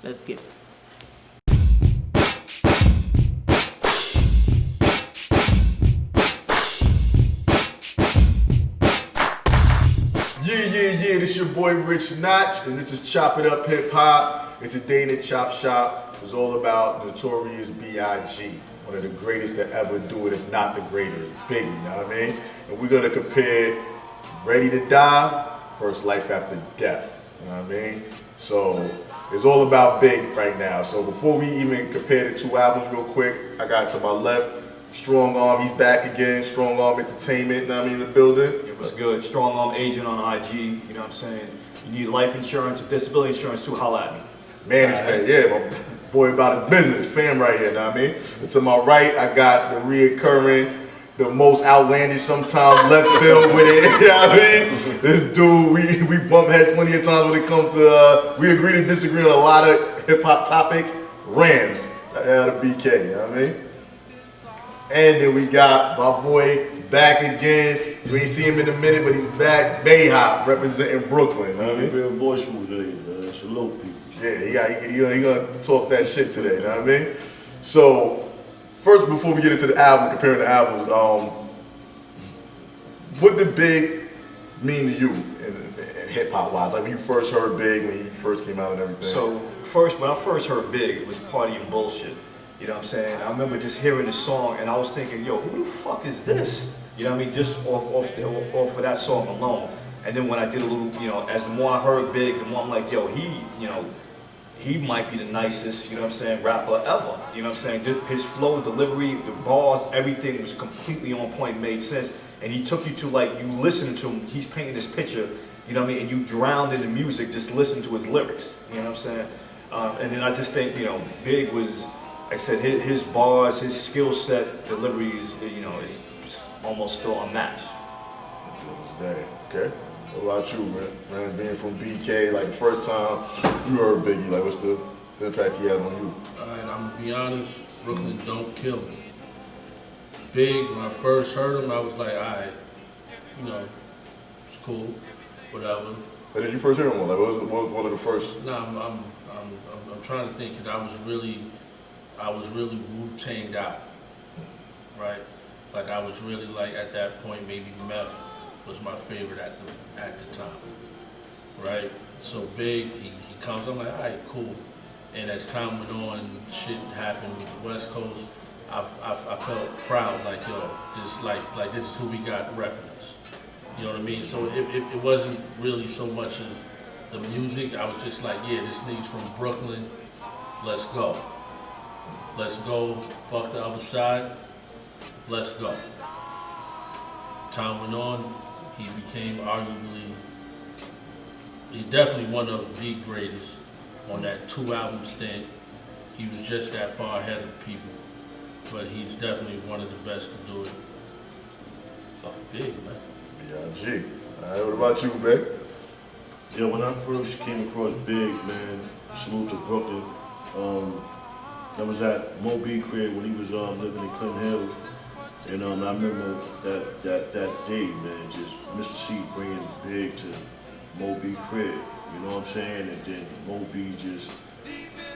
Let's get it. Yeah, this your boy Rich Notch, and this is Chop It Up Hip Hop. And today in the Chop Shop is all about Notorious B.I.G, one of the greatest to ever do it, if not the greatest, Biggie, you know what I mean? And we're gonna compare Ready to Die versus Life After Death, you know what I mean? So it's all about Big right now. So before we even compare the two albums real quick, I got to my left, Strong Arm, he's back again, Strong Arm Entertainment, you know what I mean, in the building. It was good. Strong Arm Agent on IG, you know what I'm saying? You need life insurance or disability insurance too, holla at me. Management, yeah, my boy about his business, fam right here, you know what I mean? And to my right, I got the reoccurring, the most outlandish sometimes left field with it, you know what I mean? This dude, we bump heads plenty of times when it comes to, we agree to disagree on a lot of hip hop topics. Ramz, out of BK, you know what I mean? And then we got my boy back again. You ain't seen him in a minute, but he's back. Bay Hop, representing Brooklyn. You know what I mean? Real voiceful today, man. Salute people. Yeah, he gonna talk that shit today. You know what I mean? So first, before we get into the album, comparing the albums, what did Big mean to you in hip hop wise? Like when you first heard Big, when he first came out and everything. So when I first heard Big, it was Party and Bullshit. You know what I'm saying? I remember just hearing the song and I was thinking, yo, who the fuck is this? You know what I mean? Just off of that song alone. And then when I did a little, you know, as the more I heard Big, the more I'm like, yo, he might be the nicest, you know what I'm saying, rapper ever. You know what I'm saying? Just his flow, delivery, the bars, everything was completely on point, made sense. And he took you to, like, you listening to him, he's painting this picture, you know what I mean? And you drowned in the music, just listen to his lyrics, you know what I'm saying? And then I just think, you know, Big was, like I said, his bars, his skill set, delivery is, you know, is almost still unmatched. Okay. What about you, man? Being from BK, like the first time you heard Biggie, like what's the impact he had on you? Alright, I'm gonna be honest, Brooklyn don't kill me. Big, when I first heard him, I was like, alright, you know, it's cool, whatever. But did you first hear him? Like what was one of the first? No, I'm trying to think, because I was really Wu-Tanged out, right? Like I was really like at that point, maybe Meth was my favorite at the time, right? So Big, he comes, I'm like, all right, cool. And as time went on, shit happened with the West Coast. I felt proud, like yo, this is who we got repping us. You know what I mean? So it wasn't really so much as the music. I was just like, yeah, this nigga's from Brooklyn. Let's go. Let's go. Fuck the other side. Let's go. Time went on. He became arguably, he's definitely one of the greatest on that 2-album stint. He was just that far ahead of people, but he's definitely one of the best to do it. Fuck Big, man. B.I.G. All right, what about you, man? Yeah, when I first came across Big, man, salute to Brooklyn. I was at Mo B crib when he was living in Clinton Hills. And I remember that day, man, just Mr. C bringing Big to Mo B crib, you know what I'm saying? And then Mo B just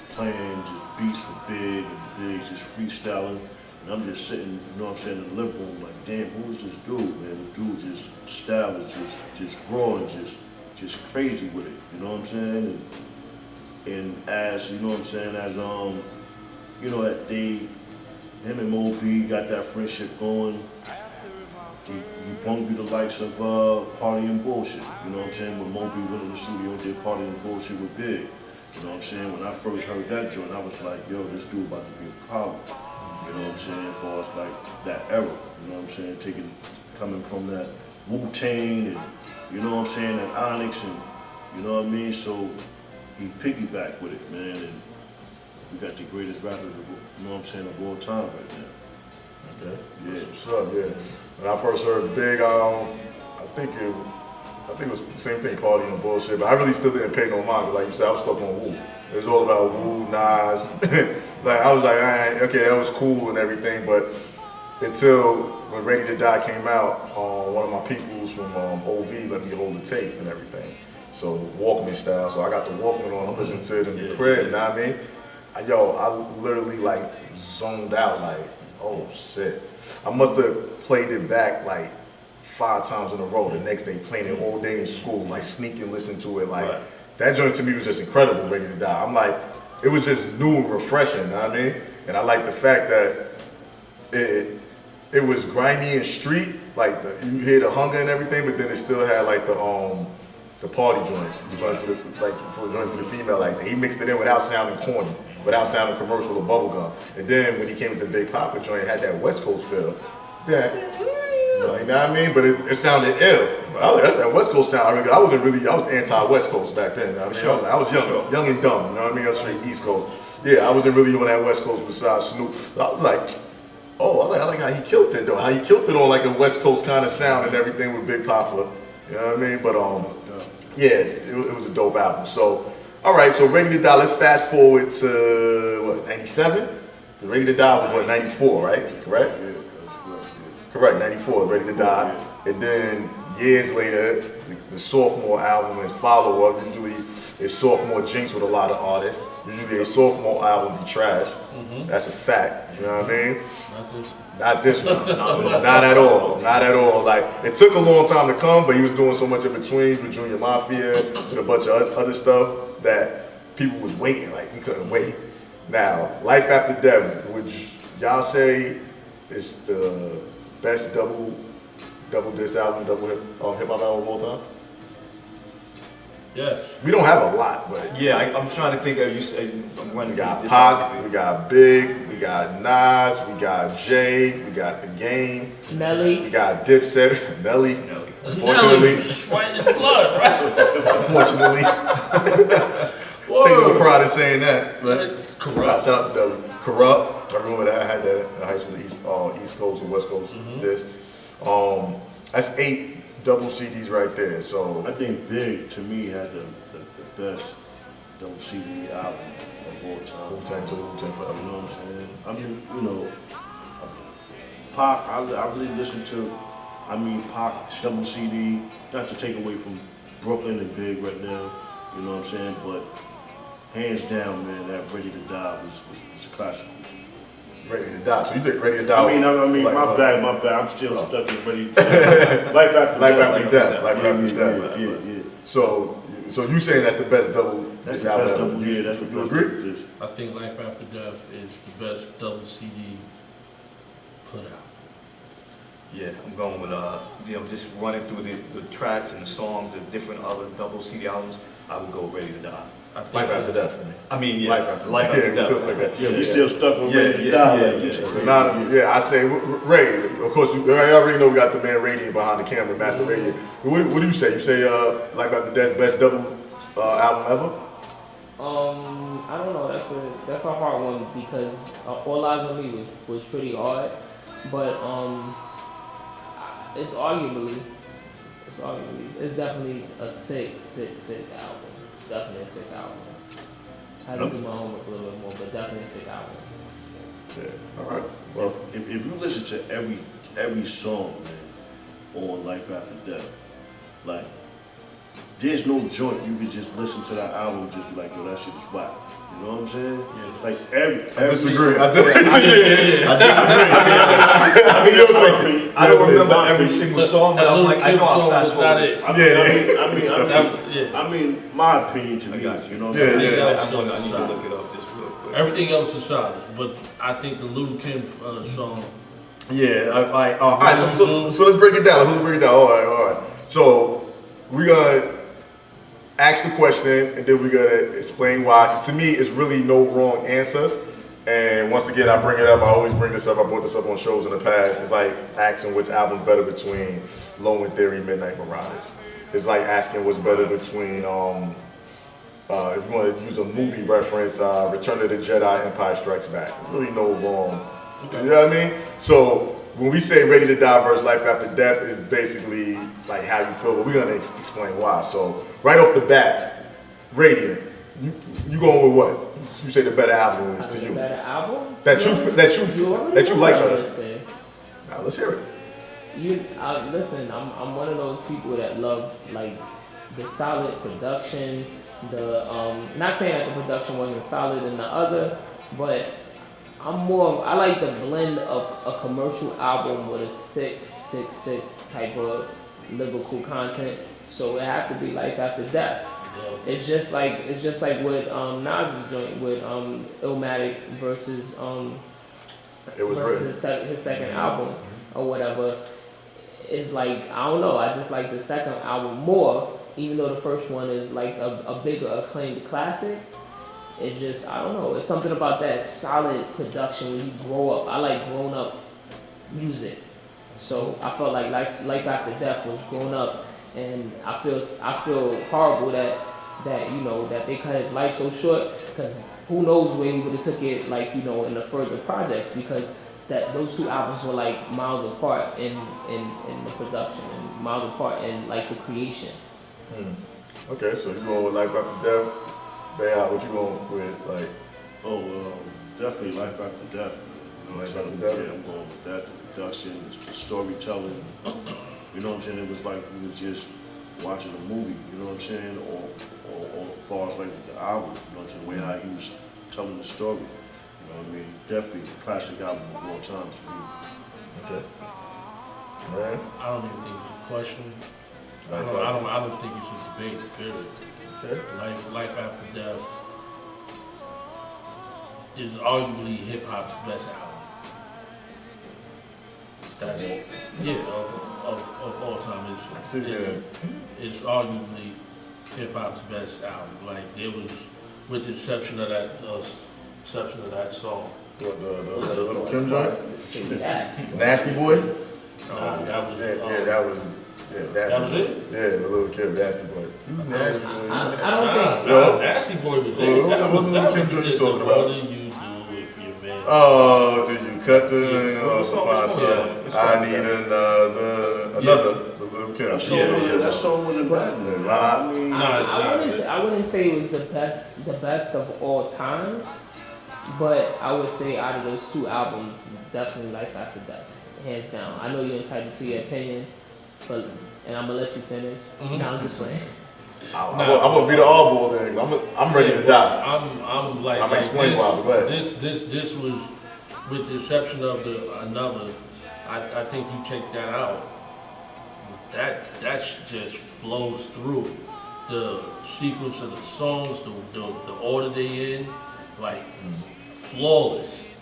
playing just beats for Big, and Big just freestyling. And I'm just sitting, you know what I'm saying, in the living room like, damn, who is this dude, man? The dude just, style is just raw and just crazy with it, you know what I'm saying? And as, you know what I'm saying, as, you know, that him and Mo B got that friendship going. He brought me the likes of Party and Bullshit. You know what I'm saying? When Mo B went in the studio and did Party and Bullshit with Big. You know what I'm saying? When I first heard that joint, I was like, yo, this dude about to be a problem. You know what I'm saying? As far as like that era. You know what I'm saying? Coming from that Wu-Tang and, you know what I'm saying, that Onyx and, you know what I mean? So he piggybacked with it, man. And we got the greatest rappers, you know what I'm saying, of all time right now. Okay. Yeah. What's up? Yeah. When I first heard Big, I think it was the same thing, Party and Bullshit. But I really still didn't pay no mind. Like you said, I was stuck on Wu. It was all about Wu, Nas. Like I was like, all right, okay, that was cool and everything. But until when Ready to Die came out, one of my peoples from OV let me hold the tape and everything. So Walkman style. So I got the Walkman on. I'm listening to it in the crib. You know what I mean? Yo, I literally like zoned out. Like, oh shit. I must have played it back like 5 times in a row. The next day, playing it all day in school, like sneaking, listen to it. Like that joint to me was just incredible. Ready to Die. I'm like, it was just new and refreshing. You know what I mean? And I like the fact that it was grimy and street. Like you hear the hunger and everything, but then it still had like the party joints, the joint for the joint for the female. Like he mixed it in without sounding corny, without sounding commercial or bubblegum. And then when he came with the Big Papa joint, it had that West Coast feel. Yeah, like, you know what I mean? But it sounded ill. I was like, that's that West Coast sound. I mean, I was anti-West Coast back then. I mean, I was young and dumb. You know what I mean? I was straight East Coast. Yeah, I wasn't really on that West Coast besides Snoop. So I was like, oh, I like how he killed it though. How he killed it on like a West Coast kind of sound and everything with Big Papa. You know what I mean? But yeah, it was a dope album. So, all right, so Ready to Die. Let's fast forward to what, 97? Ready to Die was what, 94, right? Correct? Yeah. Correct, 94. Ready to Die. And then years later, the sophomore album is follow up. Usually, it's sophomore jinx with a lot of artists. Usually, a sophomore album be trash. That's a fact. You know what I mean? Not this one. Not at all. Not at all. Like, it took a long time to come, but he was doing so much in between with Junior Mafia and a bunch of other stuff that people was waiting. Like, we couldn't wait. Now, Life After Death, would y'all say is the best double disc album, double hip hop album of all time? Yes. We don't have a lot, but Yeah, I'm trying to think of you say. we got Pac, we got Big, we got Nas, we got Jay, we got The Game, Nelly. we got Dipset, Nelly. Unfortunately, Nelly sweating his blood, right? unfortunately, taking the pride in saying that. Corrupt. Shout out to Nelly. Corrupt. I remember that I had that in high school, East Coast and West Coast. That's 8 double CDs right there. So I think Big, to me, had the best double CD album of all time. Wu-Tang to Wu-Tang You forever. know what I'm saying? I mean, you know, Pac, I really listen to, Pac's double CD, not to take away from Brooklyn and Big right now, you know what I'm saying? But hands down, man, that Ready to Die was a classic. Ready to Die. So you think Ready to Die? I mean, like, my bad. I'm still stuck in Ready to Die. Life After Death. Life After Death. Yeah. So you saying that's the best double That's disc the album best ever? double, yeah, that's the You best agree? double disc. I think Life After Death is the best double CD put out. Yeah, I'm going with just running through the tracks and the songs of different other double CD albums. I would go Ready to Die. I think Life After Death for me. I mean, yeah, Life After Life Death. After Yeah, we still Death. stuck Yeah, we still stuck with Ready to Die. So now, I say, Ray, of course, you already know we got the man Radiant behind the camera, Master Radiant. What do you say? You say Life After Death, best double album ever? I don't know. That's a hard one because All Eyes on Me was pretty hard, but it's definitely a sick album. Definitely a sick album. I had to do my homework a little bit more, but definitely a sick album. Yeah. All right. Well, If you listen to every song, man, on Life After Death, like, there's no joint you can just listen to that album and just be like, yo, that shit is whack. You know what I'm saying? Yeah. Like every I disagree. I disagree. I don't remember every single song, but I'm like, I know I fast forward. I mean, my opinion to I me, got you. you know what Yeah, I'm saying? yeah. I need to look it up just real quick. Everything else is solid, but I think the Lil Kim song. Yeah. All right. So let's break it down. Let's break it down. All right. So we're gonna ask the question, and then we're gonna explain why. 'Cause to me, it's really no wrong answer. And once again, I bring it up. I always bring this up. I brought this up on shows in the past. It's like asking which album's better between Low End Theory and Midnight Marauders. It's like asking what's better between, if you want to use a movie reference, Return of the Jedi, Empire Strikes Back. Really no wrong. You know what I mean? So when we say Ready to Die versus Life After Death, is basically like how you feel, but we're gonna explain why. So right off the bat, Radiant, you going with what? You say the better album is to you. Better album? That you like better. Now Now let's hear it. listen, I'm one of those people that love like the solid production, the not saying that the production wasn't solid in the other, but I like the blend of a commercial album with a sick type of lyrical content. So it have to be Life After Death. Yeah. It's just like with Nas's joint with Illmatic versus It was versus written. his second album or whatever. It's like, I don't know, I just like the second album more, even though the first one is like a bigger acclaimed classic. It just, I don't know, it's something about that solid production when you grow up. I like grown up music. So I felt like Life After Death was grown up, and I feel horrible that you know that they cut his life so short, because who knows where he would have took it, like, you know, in the further projects, because that those two albums were like miles apart in the production and miles apart in like the creation. Okay, so you going with Life After Death? Bay Hop, what you going with? Like, Definitely Life After Death. You know, Life After Death? Yeah, I'm going with that. The production, the storytelling. You know what I'm saying? It was like we was just watching a movie. You know what I'm saying? Or as far as like the album. You know what I'm saying? The way how he was telling the story. You know what I mean? Definitely a classic album of all time for me. okay. Alright. I don't even think it's a question. I don't think it's a debate, period. Okay. Life After Death is arguably hip hop's best album. That's of all time. It's arguably hip hop's best album. Like, it was, with the exception of that song. What, the Little Kim joint? Say that. Nasty Boy? That was That was Nasty That was Boy. it? Yeah, the Little Kim, Nasty Boy. Nasty Boy. I don't think. No. Nasty Boy was Well, it. what That was was the that Kim was joint you the talking what about? do you do with your man? Oh, did you cut the Which fine song? son? Which I song? need another, the Little Kim. That song wasn't bad, man. I mean, I wouldn't say it was the best of all times, but I would say out of those two albums, definitely Life After Death, hands down. I know you're entitled to your opinion, but I'm gonna let you finish. Mhm. No, I'm just playing. I'm gonna be the oddball then. I'm ready to die. I'm like, I'm like explaining why, but go ahead. this was, with the exception of another. I think you take that out. That just flows through the sequence of the songs, the order they in, like flawless,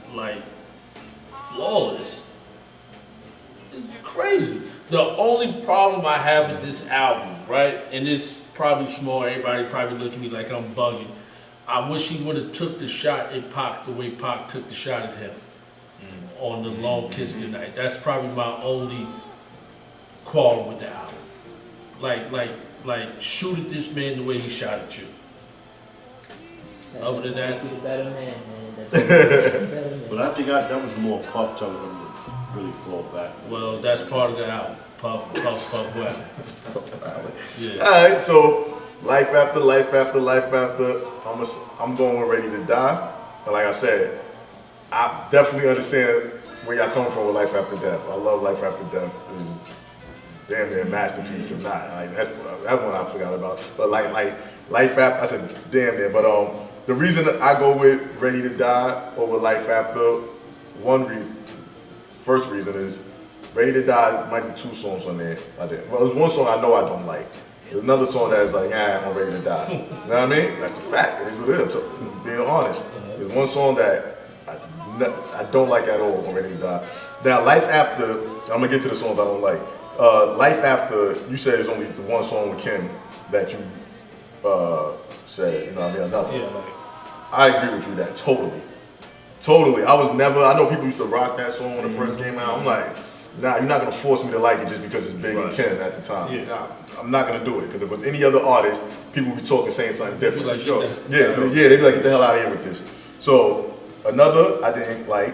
It's crazy. The only problem I have with this album, right, and it's probably small, everybody probably look at me like I'm bugging. I wish he would have took the shot at Pac the way Pac took the shot at him on the Long Kiss Goodnight. That's probably my only quarrel with the album. Like shoot at this man the way he shot at you. Other than that, make you a better man, man. That's a better man. but I think that was more Puff telling him to really fall back. well, that's part of the album. Puff, well. Yeah. Alright, so Life After, I'm going with Ready to Die. And like I said, I definitely understand where y'all coming from with Life After Death. I love Life After Death. It's damn near a masterpiece. If not, like, that one I forgot about. But like Life After, I said damn near. But the reason that I go with Ready to Die over Life After, first reason is Ready to Die might be two songs on there. Well, there's one song I know I don't like. There's another song that's like, I'm Ready to Die. You know what I mean? That's a fact. It is what it is. So, being honest. There's one song that I don't like at all on Ready to Die. Now, Life After, I'm gonna get to the songs I don't like. Life After, you said there's only the one song with Kim that you said, you know what I mean? Nothing. Yeah, like, I agree with you that totally. I know people used to rock that song when it first came out. I'm like, nah, you're not gonna force me to like it just because it's Big and Kim at the time. Yeah. Nah, I'm not gonna do it, because if it was any other artist, people would be talking, saying something different. Like, For sure. get Yeah, they'd be like, get the hell out of here with this. So another I didn't like,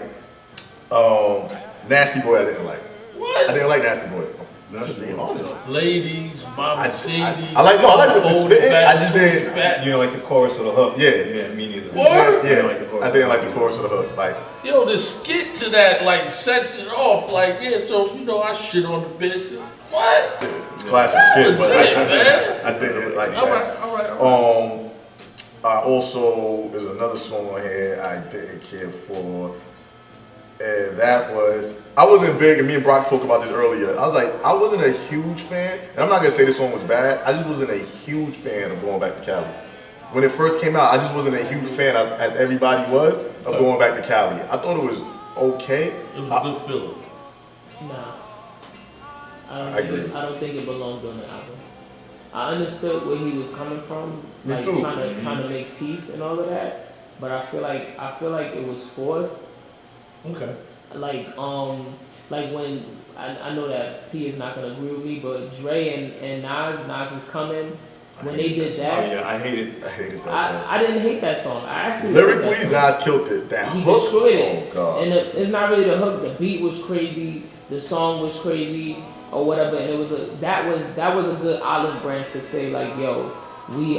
Nasty Boy I didn't like. what? I didn't like Nasty Boy. That's To be the honest. Ladies, Mama Mercedes. I like the old spit. fat, I just too didn't. fat. You know, like the chorus or the hook? Yeah. Yeah, me neither. What? Yeah, like the chorus. I didn't like the chorus of the hook. Like, Yo, the skit to that like sets it off. Like, yeah, so you know I shit on the bitch. What? it's classic skit, but That was it, man. I didn't like All that. right, all right. I also, there's another song on here I didn't care for. And that was, I wasn't big, and me and Brock spoke about this earlier. I was like, I wasn't a huge fan, and I'm not gonna say this song was bad, I just wasn't a huge fan of Going Back to Cali. When it first came out, I just wasn't a huge fan, as everybody was, of Going Back to Cali. I thought it was okay. It was a good filler. Nah. I agree. I don't think it belonged on the album. I understood where he was coming from, Me like too. trying to make peace and all of that. But I feel like it was forced. Okay. Like when I know that P is not gonna agree with me, but Dre and Nas is coming. When they did Oh that, yeah, I hated that song. I didn't hate that song. I actually liked Lyrically, that song. Nas killed it. That He hook, destroyed it. oh god. And it's not really the hook. The beat was crazy. The song was crazy, or whatever. And it was that was a good olive branch to say like, yo, we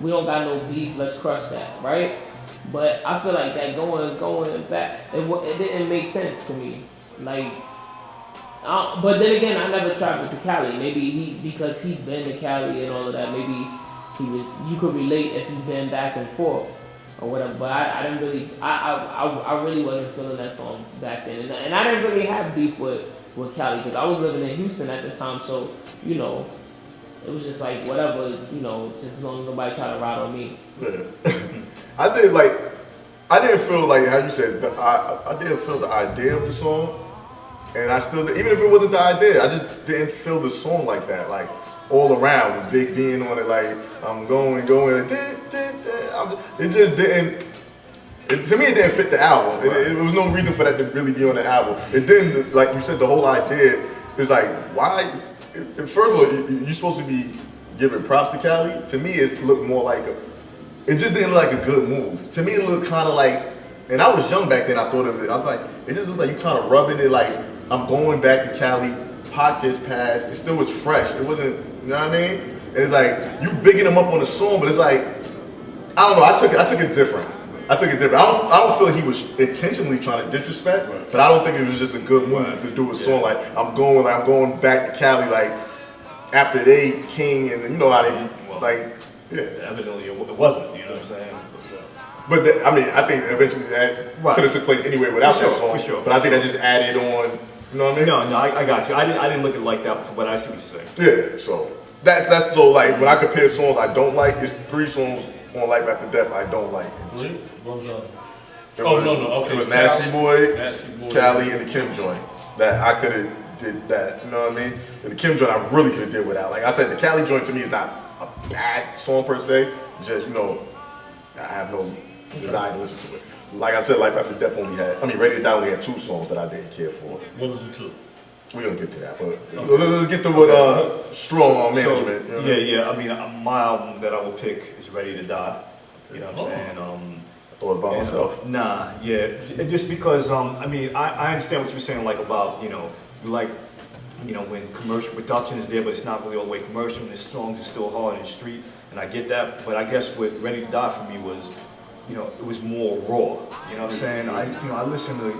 we don't got no beef. Let's crush that, right? But I feel like that going back, it didn't make sense to me. Like, but then again, I never traveled to Cali. Maybe because he's been to Cali and all of that. Maybe you could relate if you've been back and forth or whatever. But I didn't really, I really wasn't feeling that song back then, and I didn't really have beef with Cali because I was living in Houston at the time. So it was just like whatever, just as long as nobody try to ride on me. Yeah. I didn't feel like how you said. I didn't feel the idea of the song, and I still, even if it wasn't the idea, I just didn't feel the song like that. Like all around with Big being on it, like I'm going. It just didn't. To me, it didn't fit the album. It was no reason for that to really be on the album. It didn't, like you said, the whole idea is like, why? First of all, you're supposed to be giving props to Cali. To me, it looked more like it just didn't look like a good move. To me, it looked kind of like, and I was young back then, I thought of it, I was like, it just looks like you kind of rubbing it like, I'm going back to Cali, Pac just passed, it still was fresh. It wasn't, you know what I mean? And it's like, you bigging them up on the song, but it's like, I don't know, I took it different. I don't feel like he was intentionally trying to disrespect, but I don't think it was just a good move to do a song like I'm going back to Cali like after they king and you know how they Evidently, it wasn't. You know what I'm saying? But I think eventually that could have took place anyway without that song. For sure. But I think that just added on. You know what I mean? No, I got you. I didn't look at it like that before, but I see what you're saying. Yeah. So that's so like when I compare songs I don't like, it's 3 songs on Life After Death I don't like. What was that? It was Nasty Boy, Cali, and the Kim joint that I could have did that. You know what I mean? And the Kim joint I really could have did without. Like I said, the Cali joint to me is not a bad song per se. Just I have no desire to listen to it. Like I said, Life After Death Ready to Die only had 2 songs that I didn't care for. What was the 2? We don't get to that, but let's get to what Strong Arm Management. So, yeah. I mean, my album that I will pick is Ready to Die. You know what I'm saying? I thought about myself. Nah, yeah. Just because, I understand what you're saying, like about, when commercial production is there, but it's not really all the way commercial, and the songs are still hard and street, and I get that. But I guess what Ready to Die for me was, it was more raw. You know what I'm saying? I listen to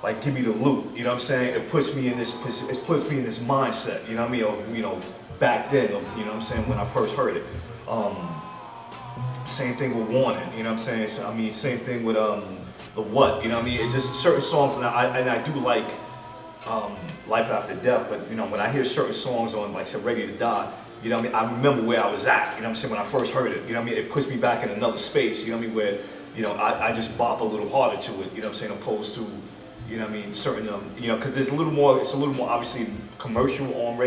like Give Me the Loot. You know what I'm saying? It puts me in this mindset. You know what I mean? Of back then. You know what I'm saying? When I first heard it. Same thing with Warning, you know what I'm saying? Same thing with The What, you know what I mean? It's just certain songs, and I do like Life After Death, but when I hear certain songs on, like, say, Ready to Die, you know what I mean? I remember where I was at, you know what I'm saying, when I first heard it, you know what I mean? It puts me back in another space, you know what I mean, where, I just bop a little harder to it, you know what I'm saying, opposed to, you know what I mean, certain, because there's it's a little more obviously commercial on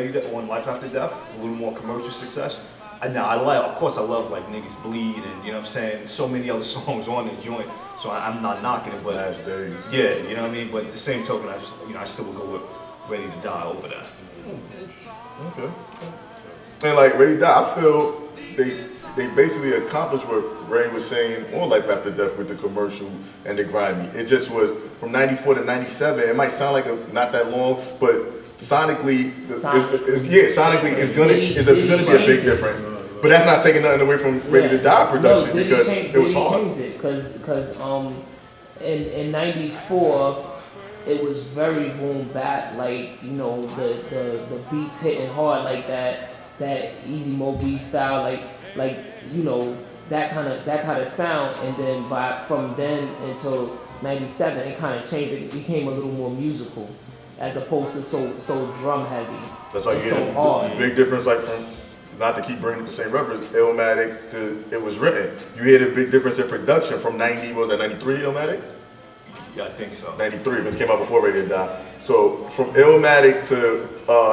Life After Death, a little more commercial success. Of course I love like Niggas Bleed and you know what I'm saying, so many other songs on the joint, so I'm not knocking it, but Last Days. Yeah, you know what I mean, but at the same token, I still would go with Ready to Die over that. Okay. And like Ready to Die, I feel they basically accomplished what Ray was saying on Life After Death with the commercial and the grimy. It just was from 94 to 97, it might sound like not that long, but sonically, sonically it's gonna be a big difference. But that's not taking nothing away from Ready to Die production because it was hard. Changed it because in '94 it was very boom bap, like, you know, the beats hitting hard like that Easy Mo B style, like you know, that kind of sound. And then from then until '97 it kind of changed. It became a little more musical as opposed to so drum heavy. That's why you so get hard. the big difference, like from, not to keep bringing up the same reference, Illmatic to It Was Written. You hear the big difference in production from 90, what was that, 93 Illmatic? Yeah, I think so. 93, because it came out before Ready to Die. So from Illmatic to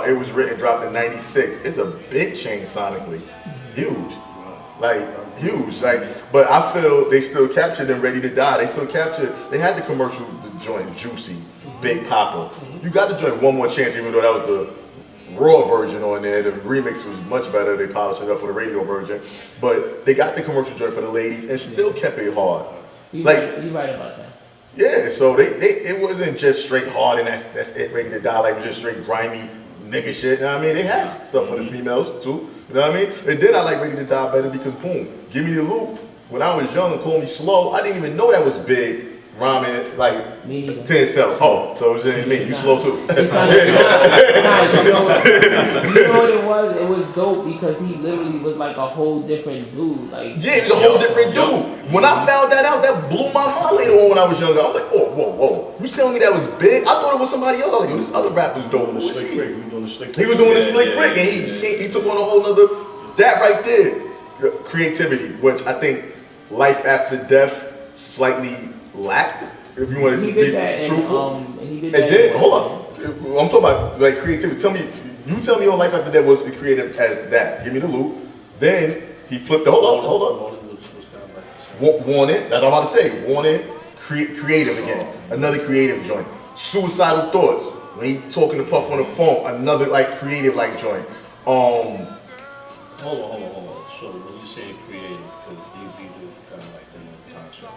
It Was Written dropped in 96. It's a big change sonically. Huge. Like, huge. Like, but I feel they still captured in Ready to Die. They had the commercial, the joint Juicy, Big Papa. You got the joint One More Chance, even though that was the raw version on there. The remix was much better. They polished it up for the radio version. But they got the commercial joint for the ladies and still kept it hard. You right about that. Yeah, so it wasn't just straight hard and that's it, Ready to Die, like it was just straight grimy nigga shit. You know what I mean? They had stuff for the females too. You know what I mean? And then I like Ready to Die better because boom, Give Me the Loop. When I was young and Call Me Slow, I didn't even know that was big. Rhyming like to itself. Oh, so it was me. You slow too. It sounded, you know what it was? It was dope because he literally was like a whole different dude. Like, yeah, he was a whole different dude. When I found that out, that blew my mind later on when I was younger. I was like, oh, whoa. You telling me that was big? I thought it was somebody else. I was like, yo, this other rapper's dope. Who was he? He was doing the Slick Rick, and he took on a whole nother, that right there, creativity, which I think Life After Death slightly lack, if you want to be truthful. And then, hold on, I'm talking about like creativity. You tell me on Life After That was creative as that. Give Me the Loop. Then he flipped the, hold on. Wanted, that's what I'm about to say. Wanted, creative again. Another creative joint. Suicidal Thoughts. When he talking to Puff on the phone, another like creative like joint. Hold on. So when you say creative, because these is kind of like the concept.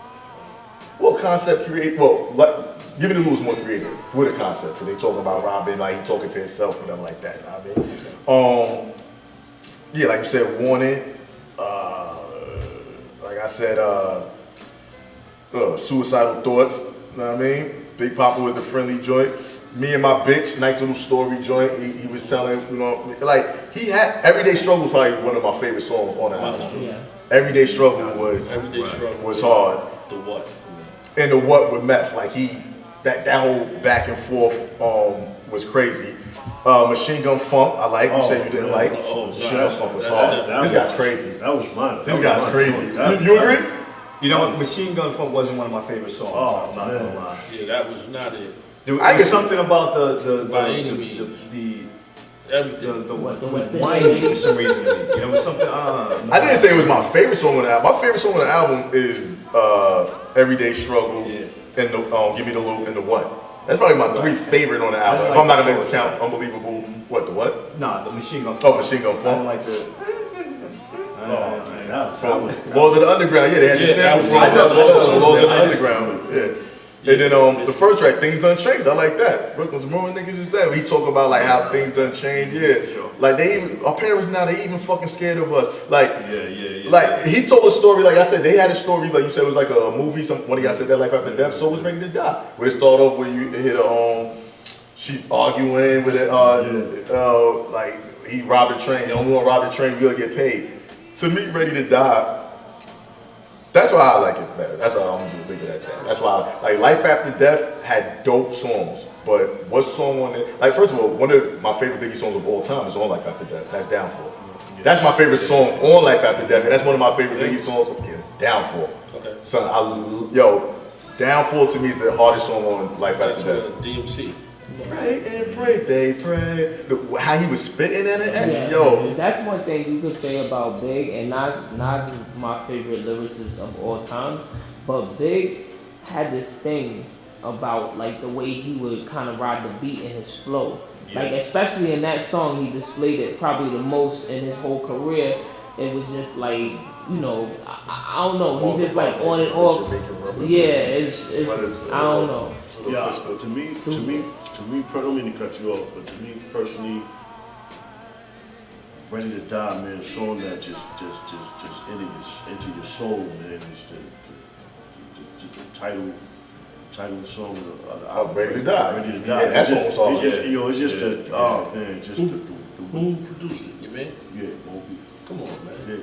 Well, concept create. Well, like, Give Me the Loop was more creative with a concept because they talking about Robin, like he talking to himself and them like that. You know what I mean, yeah, like you said, Warning. Like I said, Suicidal Thoughts. You know what I mean? Big Papa was the friendly joint. Me and My Bitch, nice little story joint. He was telling, you know, like he had Everyday Struggle was probably one of my favorite songs on the album. Yeah. Everyday Struggle was hard. The what? And the what with Meth, like that whole back and forth was crazy. Machine Gun Funk, I like. You said you didn't like. Machine Gun Funk was hard. This guy's crazy. That was mine. This guy's crazy. You agree? You know what? Machine Gun Funk wasn't one of my favorite songs. Oh, I'm not gonna lie. Yeah, that was not it. There was something about Everything. the whining for some reason. You know, it was something. I didn't say it was my favorite song on the album. My favorite song on the album is Everyday Struggle and the Give Me the Loop and the What. That's probably my three favorite on the album. If I'm not gonna count Unbelievable, what? Nah, the Machine Gun Funk. Oh, Machine Gun I don't Funk. like the. From Laws of the Underground, yeah, they had the sample from Laws of the Underground, yeah. And then the first track, Things Done Changed, I like that. Brooklyn's more niggas is that. He talk about like how things done changed, yeah. Like our parents now, they even fucking scared of us. Like, like he told a story, like I said, they had a story, like you said, it was like a movie, one of y'all said that Life After Death, so was Ready to Die. Where it started off where you hear she's arguing with it, like he robbed a train, the only one robbed a train, we'll get paid. To me, Ready to Die, that's why I like it better. That's why I'm gonna leave it at that. That's why, like, Life After Death had dope songs, but what song on it? Like, first of all, one of my favorite Biggie songs of all time is on Life After Death. That's Downfall. That's my favorite song on Life After Death, and that's one of my favorite Biggie songs. Downfall. Okay. So Downfall to me is the hardest song on Life After Death. DMC. Pray and pray, they pray. How he was spitting in it, That's one thing you could say about Big, and Nas is my favorite lyricist of all times. But Big had this thing about like the way he would kind of ride the beat in his flow. Yeah. Like especially in that song, he displayed it probably the most in his whole career. It was just like, you know, I don't know. He's just like on and off. Yeah, it's I don't know. Yeah, to me, to me, I don't mean to cut you off, but to me personally, Ready to Die, man, a song that just into your soul, man. It's the title song of the album. Ready to Die. Ready to Die. Yeah, that's what it's all about. It's just the, oh man, just Who produced it? You mean? Yeah, Moby. Come on, man. Yeah.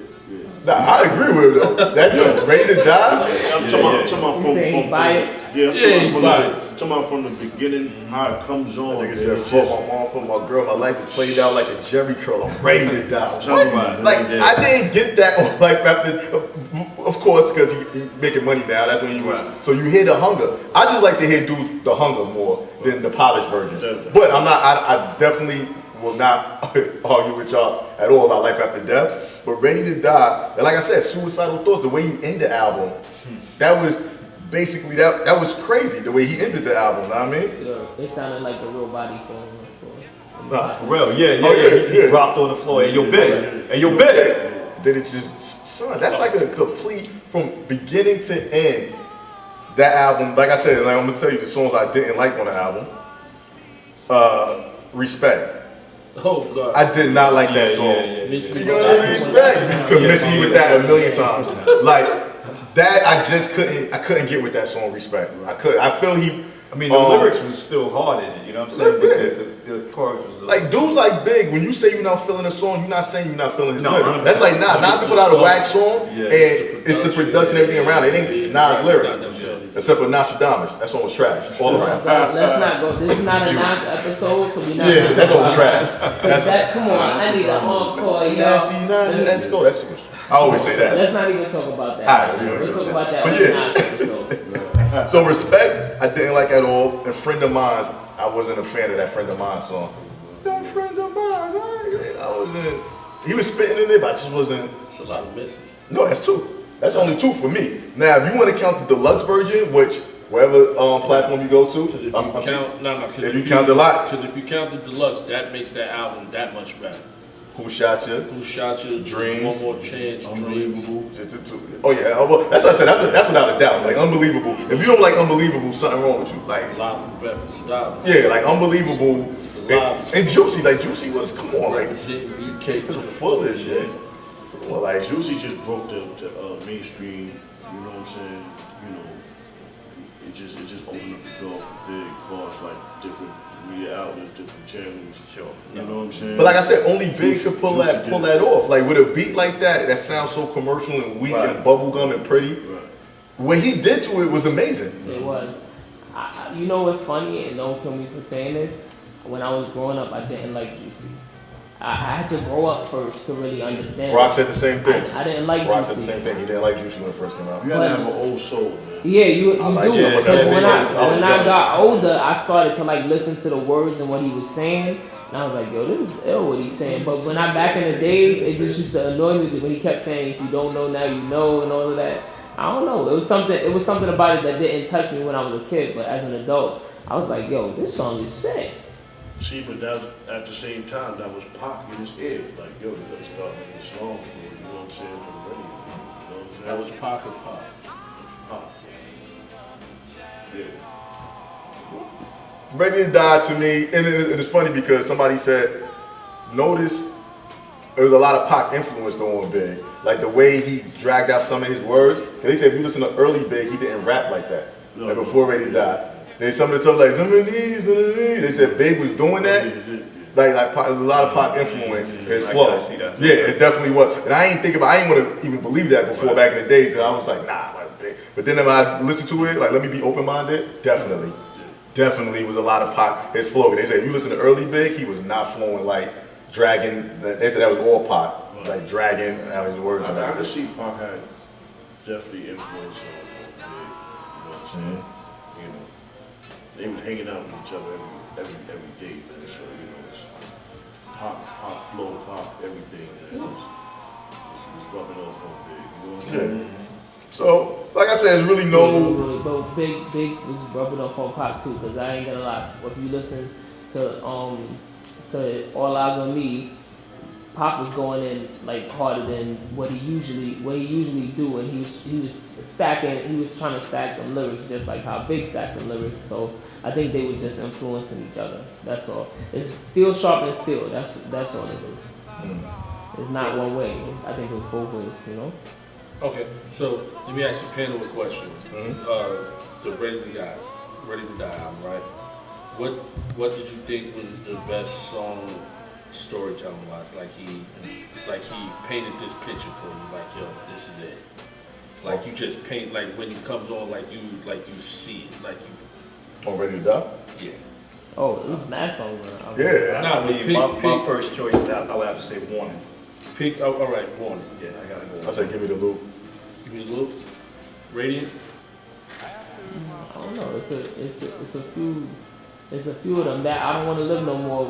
Nah, I agree with him though. That joint, Ready to Die. I'm talking about You say he biased? I'm talking about from the beginning, how it comes on. Nigga said, fuck my mom, fuck my girl, my life is played out like a Jerry curl. I'm ready to die. What? Like, I didn't get that on Life After, of course, because he making money now. That's when he was. So you hear the hunger. I just like to hear dudes the hunger more than the polished version. But I'm not. I definitely will not argue with y'all at all about Life After Death. But Ready to Die, and like I said, Suicidal Thoughts, the way you end the album, that was basically, that was crazy, the way he ended the album, you know what I mean? Yeah, it sounded like the real body for Nah, for real, he dropped on the floor, and you're big, Did it just, son, that's like a complete, from beginning to end, that album, like I said, like I'm gonna tell you the songs I didn't like on the album. Respect. Oh God. I did not like that song. Miss me You know what I mean? Respect. You could miss me with that a million times. Like that, I couldn't get with that song. Respect. I feel he. I mean, the lyrics was still hard in it. You know what I'm saying? But the chorus was like dudes like Big. When you say you're not feeling a song, you're not saying you're not feeling his lyrics. 100%. That's like Nas put out a whack song, and it's the production, everything around it. It ain't Nas lyrics, except for Nostradamus. That song was trash all around. Let's not go. This is not a Nas episode, so we not. Yeah, that song was trash. That, come on, I need an encore, y'all. Nasty, let's go. That's I always say that. Let's not even talk about that. We'll talk about that on the Nas episode. So Respect, I didn't like at all. And Friend of Mine, I wasn't a fan of that Friend of Mine song. That Friend of Mine, I wasn't. He was spitting in it, but I just wasn't. It's a lot of misses. No, that's two. That's only two for me. Now, if you want to count the deluxe version, which wherever platform you go to, Because if you count the lot, because if you count the deluxe, that makes that album that much better. Who Shot You? Who Shot You? Dreams. One More Chance. Dreams. Oh yeah, well, that's what I said. That's without a doubt. Like Unbelievable. If you don't like Unbelievable, something wrong with you. Like Live from Bedford Stop. yeah, like Unbelievable and Juicy. Like Juicy was, come on, like BK to the fullest shit. Well, like Juicy just broke the mainstream. You know what I'm saying? You know, it just opened up the door for Big, as far as like different media outlets, different channels. Sure. You know what I'm saying? But like I said, only Big could pull that off. Like with a beat like that sounds so commercial and weak and bubblegum and pretty. Right. What he did to it was amazing. It was. You know what's funny, and don't kill me for saying this, when I was growing up, I didn't like Juicy. I had to grow up first to really understand. Rock said the same thing. I didn't like Rock Juicy. said the same thing. He didn't like Juicy when it first came out. You gotta have an old soul, man. Yeah, you like do. it. Because when I I got older, I started to like listen to the words and what he was saying, and I was like, yo, this is ill what he's saying. But when I back in the days, it just used to annoy me when he kept saying, if you don't know now, you know, and all of that. I don't know. It was something about it that didn't touch me when I was a kid, but as an adult, I was like, yo, this song is sick. See, but that was, at the same time, that was Pac in his head. Like, yo, you gotta start making songs for it, you know what I'm saying, from the radio. You know what I'm saying? That was Pocket Pop. Pac. Yeah. Ready to Die to me, and it's funny because somebody said, notice there was a lot of Pac influence though on Big. Like the way he dragged out some of his words. They said if you listen to early Big, he didn't rap like that. No, like before Ready to Die. Then some of the stuff like they said Big was doing that. Like Pac, there's a lot of Pac influence in his flow. I see that. Yeah, it definitely was. And I didn't want to even believe that before back in the days. And I was like, nah, Big. But then when I listened to it, like let me be open-minded, definitely was a lot of Pac, his flow. They said if you listen to early Big, he was not flowing like dragging. They said that was all Pac, like dragging out his words. I can see Pac had definitely influence on Big. You know what I'm saying? You know, they was hanging out with each other every day, man. So you know, it's Pac flow, Pac everything. Man. It's rubbing off on Big. You know what I'm saying? So, like I said, it's really no. But Big was rubbing off on Pac too, because I ain't gonna lie. If you listen to All Eyes on Me, Pop was going in like harder than what he usually do, and he was trying to sack them lyrics just like how Big sacked them lyrics. So I think they were just influencing each other. That's all. It's steel sharpening steel. That's all it is. It's not one way. I think it was both ways. You know. Okay, so let me ask the panel a question. The Ready to Die album, right? What did you think was the best song storytelling wise? Like he painted this picture for you, like, yo, this is it. Like you just paint, like when it comes on, like you see it, like you. On Ready to Die? Yeah. Oh, it was mad song. Yeah. Nah, but My first choice, I would have to say Warning. Pick. Oh, all right, Warning. Yeah, I gotta go. I said, give me the loop. Give me a loop. Radiant. I don't know. It's a few of them. That I Don't Want to Live No More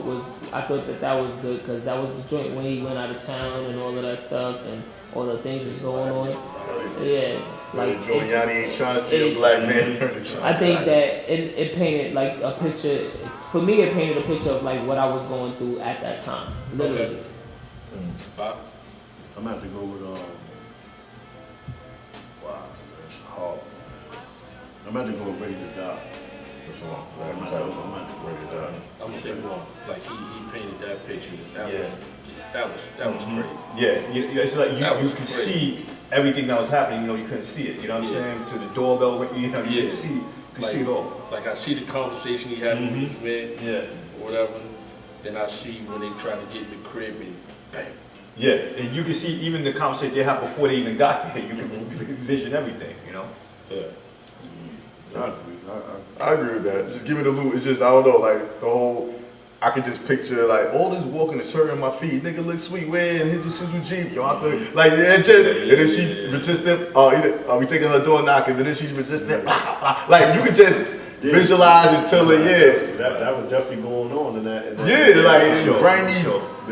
I thought that was good because that was the joint when he went out of town and all of that stuff and all the things was going on. Yeah, like Giuliani ain't trying to see a black man turn to China. I think that it painted like a picture. For me, it painted a picture of like what I was going through at that time, literally. Okay. Bob? I'm gonna have to go with wow, that's hard. I'm gonna have to go with Ready to Die. That's all. I'm title. I'm Ready to Die. I'm gonna say Warning. Like he painted that picture. That was crazy. Yeah, it's like you could crazy. see everything that was happening. You know, you couldn't see it. You know what I'm saying? To the doorbell, you know, you could see it all. Like I see the conversation he had with his man, or whatever. Then I see when they try to get in the crib and bang. Yeah, and you can see even the conversation they had before they even got there. You can vision everything. You know. Yeah. I agree with that. Just give me the loot. It's just, I don't know, like the whole, I could just picture like all this walking is hurting my feet. Nigga look sweet, way and here's your Suzu Jeep. Yo, I think, like, and then she resistant. We taking her door knockers and then she's resistant. Like, you could just visualize until it, That was definitely going on in that. like grimy, you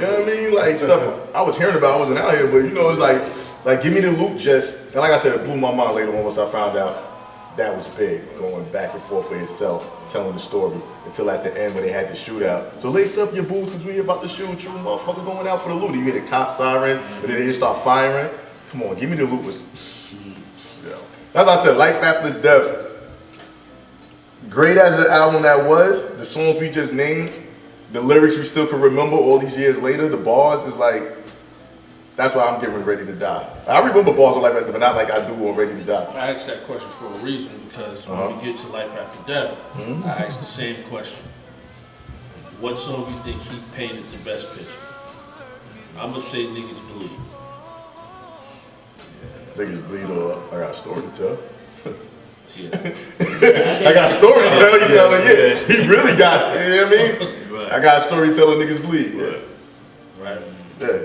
know what I mean? Like stuff I was hearing about, I wasn't out here, but you know, it's like give me the loop just, and like I said, it blew my mind later on once I found out that was Big, going back and forth with himself, telling the story, until at the end when they had the shootout. So lace up your boots, because we about to shoot you, motherfucker going out for the loot. You hear the cop siren, and then they just start firing. Come on, give me the loop. As I said, Life After Death, great as an album that was, the songs we just named, the lyrics we still can remember all these years later, the bars is like, that's why I'm giving Ready to Die. I remember bars on Life After Death, but not like I do on Ready to Die. I asked that question for a reason because when we get to Life After Death, I asked the same question. What song you think he painted the best picture? I'm gonna say Niggas Bleed. Niggas bleed or I got a story to tell. See, I got a story to tell, you telling, he really got it, you know what I mean? Right. I got a story telling niggas bleed, right. yeah.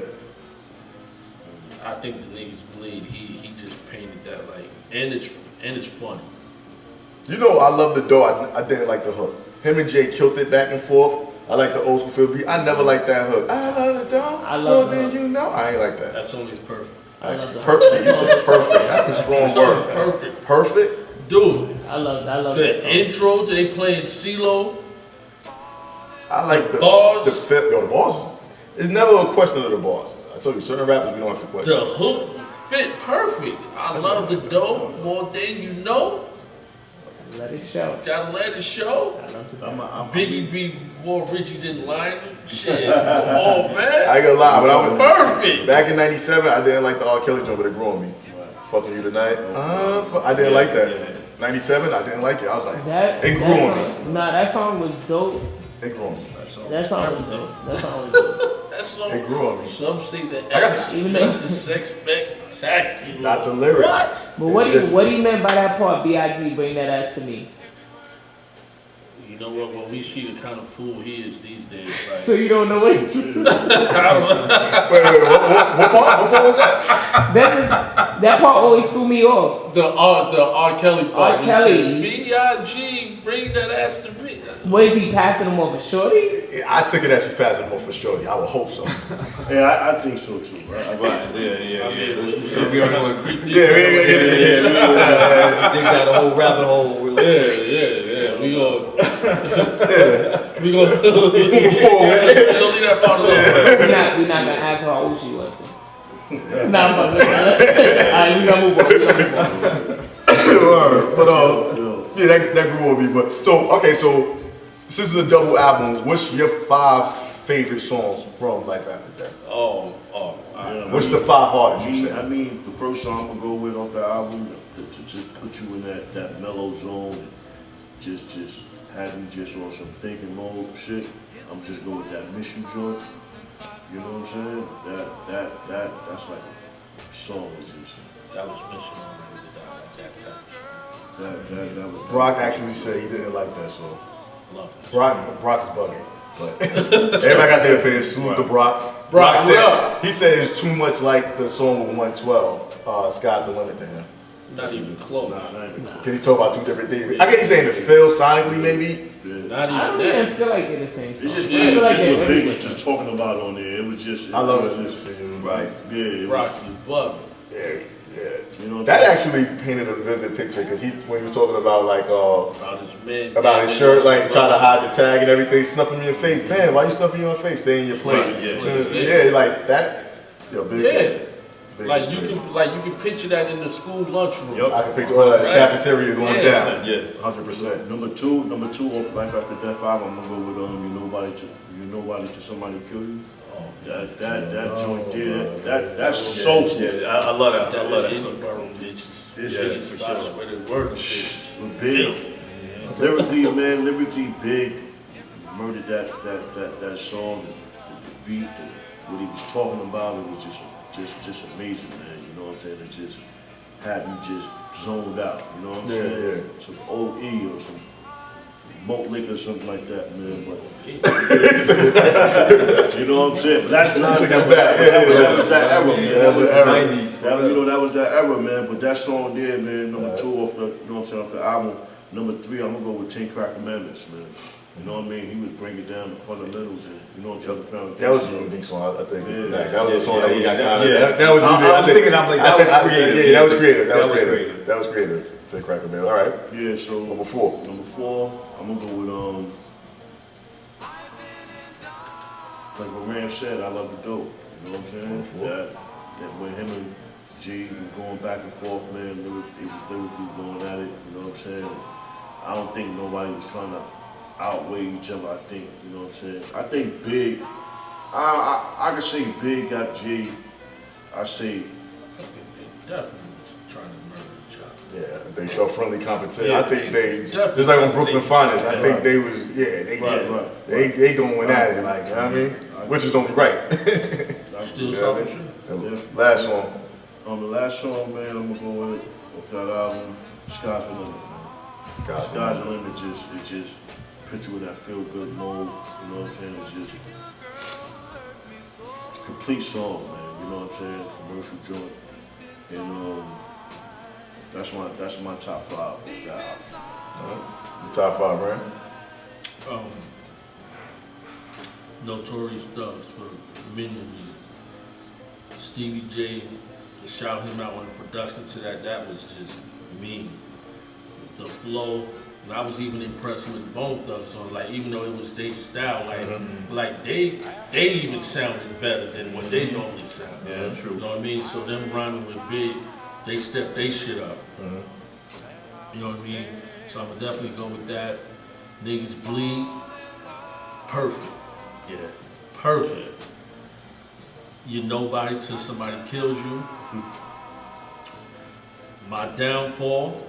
I think the Niggas Bleed. He just painted that like, and it's funny. You know, I love the door. I didn't like the hook. Him and Jay killed it back and forth. I like the old school feel beat. I never liked that hook. I love the door. I love the hook. You know, I ain't like that. That song is perfect. Perfect. You said perfect. That's a strong That song word. is perfect. Perfect. Dude, I love that the song. intro to they playing CeeLo. I like the bars. The fifth. Yo, the bars. It's never a question of the bars. I told you, certain rappers we don't have to question. The hook fit perfect. I love the dough more than you know. Let it show. Gotta let it show. I love the Biggie be more Richie than Lionel. Shit. Oh man. I ain't gonna lie, when I was Perfect. back in '97, I didn't like the R. Kelly joint, but it grew on me. Fucking You Tonight. I didn't like that. '97, I didn't like it. I was like, it grew on me. Nah, that song was dope. It grew on me. That song was dope. That song was dope. That song. It grew on me. Some say that I got X, even though- the sex spectacular. Not the lyrics. What? But what do you meant by that part? B.I.G. bring that ass to me. You know what? When we see the kind of fool he is these days, like, So you don't know what? Wait, what part? What part was that? That part always threw me off. the R. Kelly part. R. Kelly. He says, B.I.G. bring that ass to me. What is he passing him off a shorty? I took it as she's passing him off for shorty. I would hope so. Yeah, I think so too. Right? So we are going to creep. Yeah, we ain't gonna get it. Dig that whole rabbit hole. Yeah. We gonna Move forward. leave that part alone. We're not gonna ask her Nah, but alright, we gotta move on. But yeah, that grew on me. But so this is a double album. What's your 5 favorite songs from Life After Death? What's the 5 hardest you say? I mean, the first song I'm gonna go with off the album to just put you in that mellow zone and just have you just on some thinking mode shit. I'm just going with that Mission joint. You know what I'm saying? That's like a song was just. That was Mission on That was. Brock actually said he didn't like that song. Love that. Brock is bugging. But everybody got their opinion. Salute to Brock. Brock, said, he said it's too much like the song with 112. Sky's the limit to him. Not even close. Not even close. Can he talk about 2 different things? I get you saying it feels sonically maybe. Not I don't even even that. feel like they're the same song. It's just I feel like just they're what Big very was different. just talking about on there. It was just. I love it. Right. Yeah. It Brock, was, you bug. Yeah. you know. That actually painted a vivid picture because when you were talking about like About his man. about his shirt, like trying to hide the tag and everything, snuffing in your face. Man, why you snuffing in your face? Stay in your place. Yeah. Yeah, like that. Yo, big. Yeah. Big Like respect. you can picture that in the school lunchroom. Yep. I can picture all that Right. cafeteria going Yeah. down. Yeah. 100%. Number two off Life After Death album, I'm gonna go with You Nobody to Somebody Kill You. That joint there, that's soulful. Yeah, I love that. I love Any that. borough bitches. Yeah, Any for spots sure. where the word of bitches. Big. Lyrically big. Murdered that song, the beat, what he was talking about. It was just amazing, man. You know what I'm saying? It just had me just zoned out. You know what I'm saying? Yeah. Some OE or some malt liquor or something like that, man. But you know what I'm saying? But that's not Took it that, back. that was that era, man. That was the era. 90s. That was that era, man. But that song there, man, number 2 off the, you know what I'm saying, off the album. Number 3, I'm gonna go with 10 Crack Commandments, man. You know what I mean? He was bringing down the fundamentals and, you know what I'm saying, That was a unique song. I think Yeah. that was a song that he got kind of. Yeah. That was unique. I was thinking, I'm like, that was creative. Yeah, that was creative. That was creative. That was creative. Take crack man. All right. Yeah, so Number 4. Number 4, I'm gonna go with like what Ramz said, I love the dope. You know what I'm saying? Number 4. That when him and G were going back and forth, man, it was lyrically going at it. You know what I'm saying? I don't think nobody was trying to outweigh each other. I think, you know what I'm saying? I think Big. I could say Big got G. I say Definitely was trying to murder each other. Yeah, they self-friendly competition. Yeah, I think they definitely. just like on Brooklyn Finest. I think Right. they was Right. they going at it like, you know what I mean, which is only right. Still Yeah, something man. true. And last song. the last song, man, I'm gonna go with off that album, Sky's the Limit, man. Sky's the Sky's the Limit just put you in that feel good mode, you know what I'm saying? It's just a complete song, man, you know what I'm saying? Commercial joint. And that's my top 5 of that album. The top 5, right? Notorious Thugs for many reasons. Stevie J, to shout him out on the production to that was just mean. The flow, and I was even impressed with Bone Thugs on, like, even though it was their style, like they even sounded better than what they normally sound. Yeah, true. You know what I mean? So them rhyming with Big, they stepped their shit up. You know what I mean? So I'm gonna definitely go with that. Niggas Bleed, perfect. Yeah. Perfect. You're nobody till somebody kills you. My Downfall.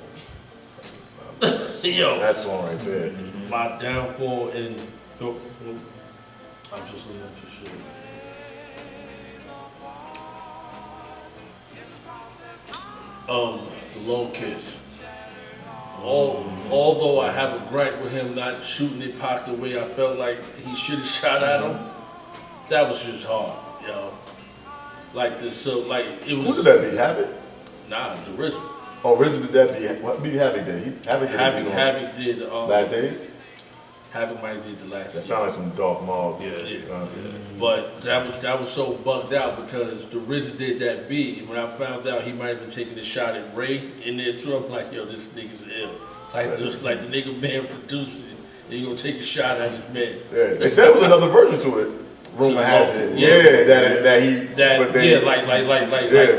Yo, That song right there. My Downfall and I'm just looking at your shit. The Low Kiss. Although I have a gripe with him not shooting it Pac the way I felt like he should have shot at him, that was just hard, yo. Like this, so like it was. Who did that be? Havoc? Nah, the RZA. Oh, RZA did that be? What be Havoc did? Havoc did. Last Days? Havoc might have did the last. That sounds like some dark mob. Yeah. But that was so bugged out because the RZA did that beat. And when I found out he might have been taking a shot at Ray in there too, I'm like, yo, this nigga's ill. Like the nigga man produced it, and you gonna take a shot at his man. Yeah, they said it was another version to it. rumor has it. Yeah. That he. That but they, yeah,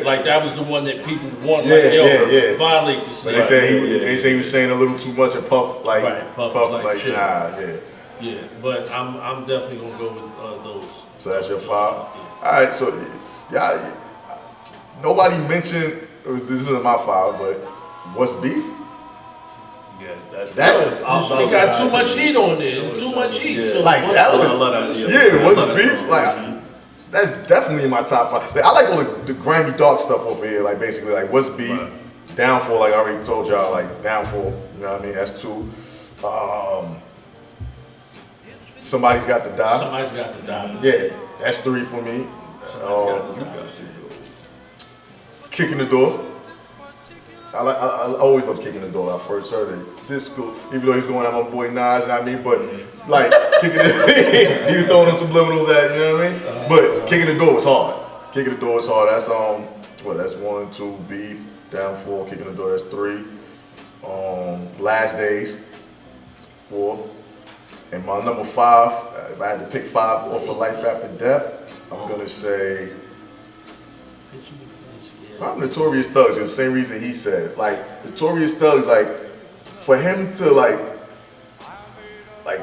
like that was the one that people want. Yeah, Like, yo, yeah. violate this. But they say he was saying a little too much and Puff like Puff Puff is like like chill. nah, yeah. Yeah, but I'm definitely gonna go with those. So that's your Those 5. five, All right, so y'all, nobody mentioned this isn't my 5, but what's beef? Yeah, That It got too much heat on there. It's too much heat. Yeah. So like what's that the- was I love that, yeah. I what's love that beef? song. Like that's definitely in my top 5. Like, I like all the grimy dark stuff over here. Like basically like what's beef? Right. Downfall, like I already told y'all, like Downfall. You know what I mean? That's 2. Somebody's got to die. Somebody's got to die. Yeah, that's 3 for me. Somebody's got to die. Kicking the door. I always love Kicking the Door. I first heard it. Disco, even though he's going at my boy Nas, you know what I mean? But like Kicking the he was throwing them subliminals at, you know what I mean? But Kicking the Door was hard. Kicking the Door is hard. That's that's 1, 2, beef, Downfall, Kicking the Door, that's 3. Last Days, 4. And my number 5, if I had to pick 5 off of Life After Death, I'm gonna say probably Notorious Thugs. It's the same reason he said. Like Notorious Thugs, like for him to like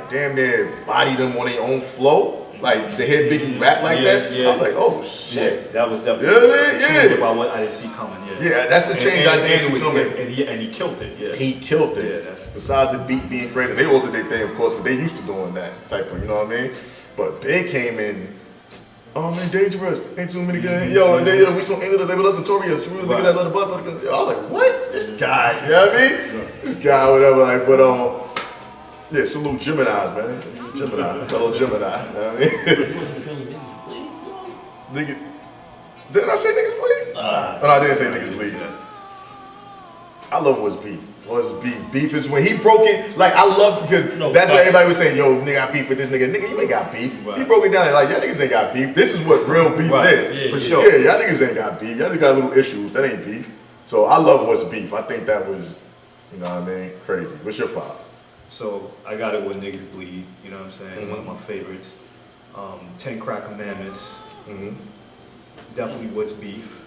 damn near body them on their own flow. Like to hear Biggie rap like that, I was like, oh shit. Yeah, that was definitely You know what I mean? a change about what I didn't see coming. Yeah, That's a change I didn't see coming. And he killed it. Yeah, He killed it. Yeah, that's- Besides the beat being crazy, they all did their thing, of course, but they used to doing that type of, you know what I mean? But Big came in. Oh man, dangerous. Ain't too many good. Yo, we from England, they were notorious. We look at that little bus. I was like, what? This guy, you know what I mean? This guy, whatever. Like, but yeah, salute Gemini's, man. Gemini, fellow Gemini. You know what I mean? You wasn't feeling niggas bleed, Nigga, didn't I say niggas bleed? No, I didn't say niggas bleed. I love what's beef. What's beef? Beef is when he broke it. Like I love because that's what everybody was saying. Yo, nigga, got beef with this nigga. Nigga, you ain't got beef. Right. He broke it down like y'all niggas ain't got beef. This is what real beef is. for sure. Yeah, y'all niggas ain't got beef. Y'all niggas got little issues. That ain't beef. So I love what's beef. I think that was, you know what I mean, crazy. What's your 5? So I got it when niggas bleed. You know what I'm saying? One of my favorites. 10 Crack Commandments. Definitely What's Beef.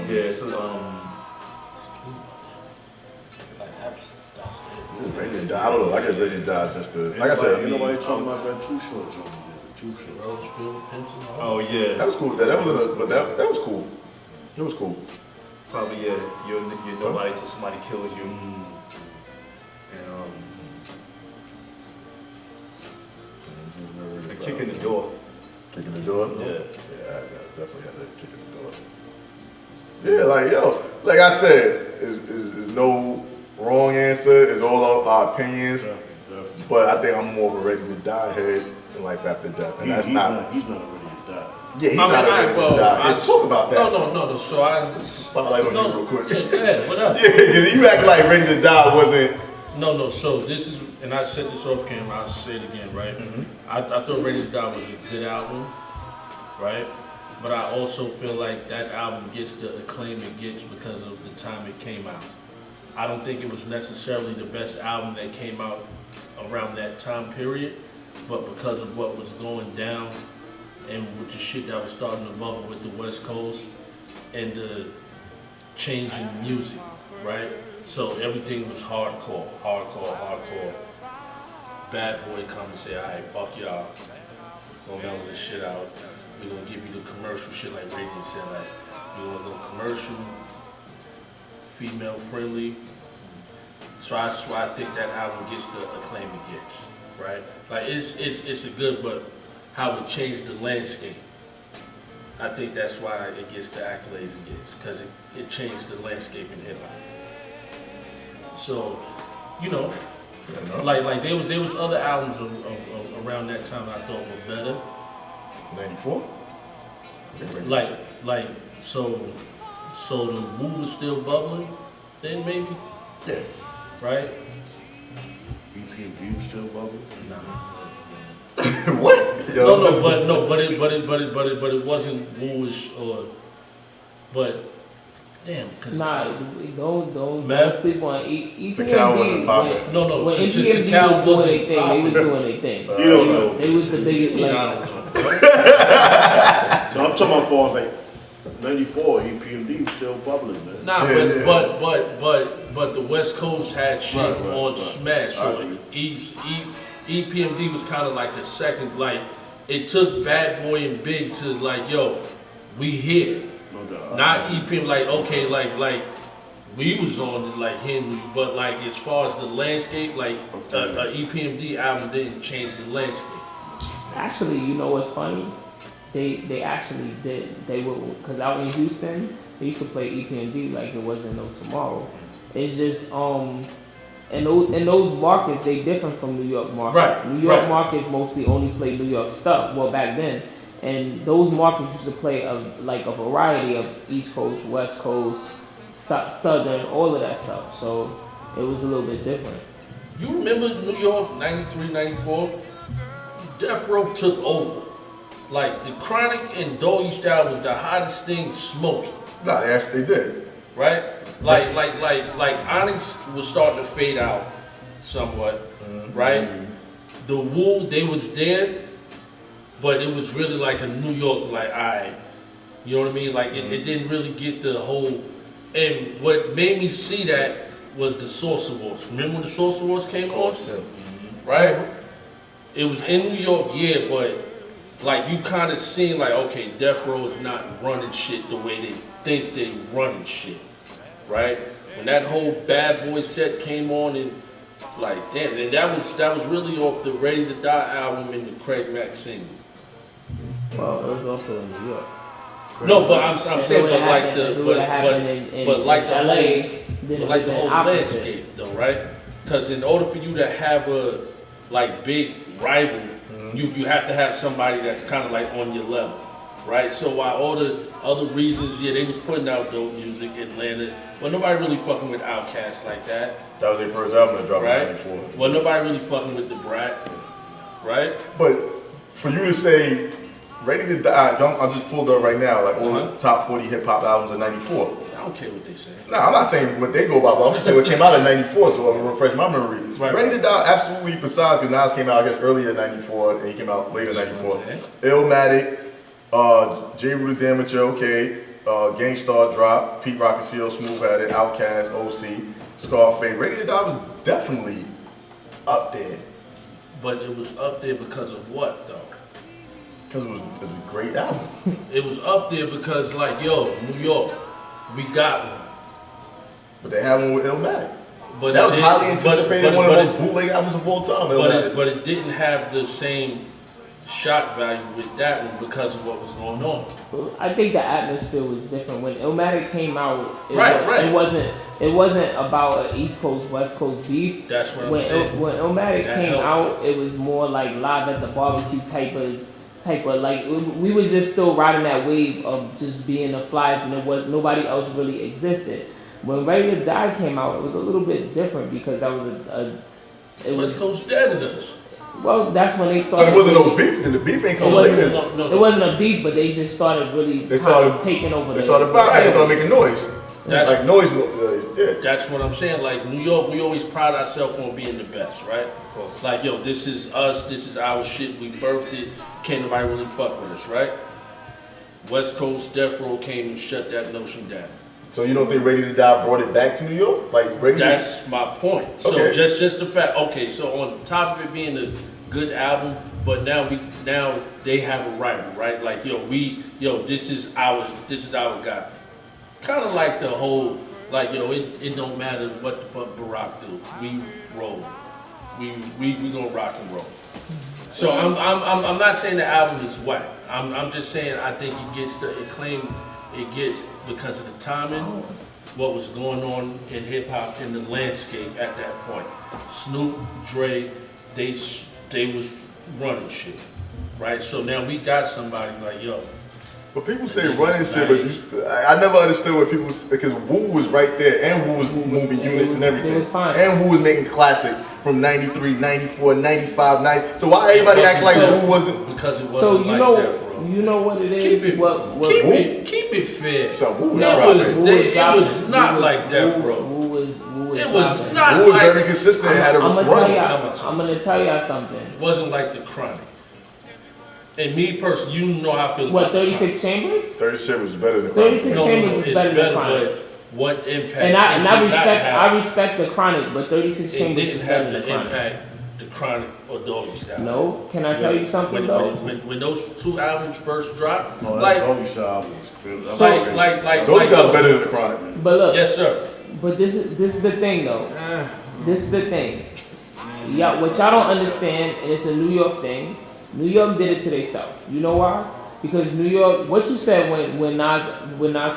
Yeah, so Ready to die. I don't know. I get ready to die just to, like I said, Ain't nobody talking about that Too Short joint. Too Short. Rosefield, Pinson, oh yeah, that was cool. That was cool. It was cool. probably you're nobody till somebody kills you. And kicking the door. Kicking the door? Yeah. Yeah, I definitely had that kick in the door. Yeah, like, yo, like I said, is no wrong answer. It's all our opinions. Definitely. But I think I'm more of a ready to die head than Life After Death. And that's He's not. not ready to die. Yeah, he's not ready to die. Yeah, talk about that. No. So I Spotlight on you real quick. Yeah, go ahead. What up? Yeah, because you act like Ready to Die wasn't. No. So this is, and I said this off camera. I'll say it again, right? I thought Ready to Die was a good album, right? But I also feel like that album gets the acclaim it gets because of the time it came out. I don't think it was necessarily the best album that came out around that time period, but because of what was going down and with the shit that was starting to bubble with the West Coast and the change in music, right? So everything was hardcore. Bad Boy come and say, all right, fuck y'all. Gonna mellow this shit out. We're gonna give you the commercial shit like Radiant said, like, we're gonna go commercial, female friendly. So that's why I think that album gets the acclaim it gets, right? Like it's a good, but how it changed the landscape. I think that's why it gets the accolades it gets, because it changed the landscape in hip hop. So, you know, like there was other albums around that time I thought were better. 94? Like so the Woo was still bubbling then maybe, Yeah. right? BP still bubbling? Nah. What? Yo, But it wasn't Wooish but Damn, cause Nah, don't Meth? sleep on EPMD. Tikal wasn't popping. no, When Tikal EPMD was doing wasn't their thing, they was popping. doing their thing. You don't know. They was the biggest. Yeah, I Like, don't know. So I'm talking about for like 94, EPMD was still bubbling, man. Nah, Yeah, but the West Coast had shit Right, on right. Smash, I so agree. EPMD was kind of like the second. Like it took Bad Boy and Big to like, yo, we here. No doubt. Not EPM like okay, like we was on it like Henry, but like as far as the landscape, like a EPMD album didn't change the landscape. actually, you know what's funny? They actually did. They were, because out in Houston, they used to play EPMD like it wasn't no tomorrow. It's just in those markets, they different from New York markets. Right, New York right. markets mostly only play New York stuff. Well, back then, and those markets used to play a variety of East Coast, West Coast, Southern, all of that stuff. So it was a little bit different. You remember New York 93, 94? Death Row took over. Like the Chronic and Doggy Style was the hottest thing smoking, Nah, they actually did. right? Like Onyx was starting to fade out somewhat, right? The Wu, they was there, but it was really like a New York, like alright, you know what I mean? Like it didn't really get the whole. And what made me see that was the Source Awards. Remember when the Source Awards came on? Right? It was in New York, yeah, but like you kind of seen like, okay, Death Row is not running shit the way they think they running shit, right? When that whole Bad Boy set came on and like, damn, and that was really off the Ready to Die album and the Craig Mack single. Well, it was also in New York. No, but I'm saying, but like but like the LA, whole, then but like the it whole would've been opposite. landscape though, right? Because in order for you to have a like big rival, you have to have somebody that's kind of like on your level, right? So while all the other regions, yeah, they was putting out dope music, Atlanta, but nobody really fucking with Outkast like that, That was their first album that dropped right? in 94. Well, nobody really fucking with the Brat, right? But for you to say, Ready to Die, I just pulled up right now, like all the top 40 hip hop albums of 94. I don't care what they say. Nah, I'm not saying what they go by, but I'm just saying what came out in 94, so I'm gonna refresh my memory. Right. Ready to Die, absolutely, besides, because Nas came out, I guess, earlier in 94, and he came out later in 94. Illmatic, J. Rue the Damager, okay, Gangstar Drop, Pete Rock and CL Smooth had it, Outkast, OC, Scarface. Ready to Die was definitely up there, But it was up there because of what though? because it was a great album. It was up there because like, yo, New York, we got one. But they had one with Illmatic. But That it was didn't- highly anticipated, but one of it- those bootleg albums of all time. But Illmatic. it didn't have the same shock value with that one because of what was going on. I think the atmosphere was different when Illmatic came out. Right. It wasn't about an East Coast West Coast beef. That's what I'm When saying. when Illmatic That came helps out, it was more like live at the barbecue type of like we was just still riding that wave of just being the flies, and nobody else really existed. When Ready to Die came out, it was a little bit different because that was West Coast dead to us. well, that's when they But started. it wasn't no really- beef, then the beef ain't It come wasn't, later. it wasn't a beef, but they just started really They started taking over. They started vibing, they started making noise. That's- Like noise, yeah. That's what I'm saying. Like New York, we always pride ourselves on being the best, right? Like, yo, this is us, this is our shit, we birthed it, can't nobody really fuck with us, right? West Coast Death Row came and shut that notion down. So you don't think Ready to Die brought it back to New York? Like Ready That's my point. So Okay. just the fact, okay, so on top of it being a good album, but now they have a rival, right? Like, this is our guy. Kind of like the whole, like, it don't matter what the fuck Barack do. We roll. We gonna rock and roll. So I'm not saying the album is whack. I'm just saying I think it gets the acclaim it gets because of the timing, what was going on in hip hop in the landscape at that point. Snoop, Dre, they was running shit, right? So now we got somebody like, yo, But people say running shit, but I never understood what people because Wu was right there, and Wu was moving units and everything, It was fine. and Wu was making classics from '93, '94, '95, '90. So why everybody act like Wu wasn't? Because it wasn't So like Death Row. you know what it is. Keep it fair. So Wu was It dropping. was not like Death Row. Wu was It was dropping. not Wu was like. very consistent. Had a I'm run. gonna tell y'all something. It wasn't like the Chronic. And me personally, you know how I feel What, about the 36 Chambers? 36 was better than 36 Chronic. Chambers is it's better than Chronic. but what impact? And I it did not I have. respect the Chronic, but 36 It Chambers is didn't better have than the Chronic. impact the Chronic or Doggy Style. No, can I tell you something though? When those two albums first dropped, Oh, that like Doggy Style was good. That was So- great. like Doggy Style's better than the Chronic. But look, Yes, sir. but this is the thing though. This is the thing. Yeah, what y'all don't understand, and it's a New York thing. New York did it to themselves. You know why? Because New York, what you said when Nas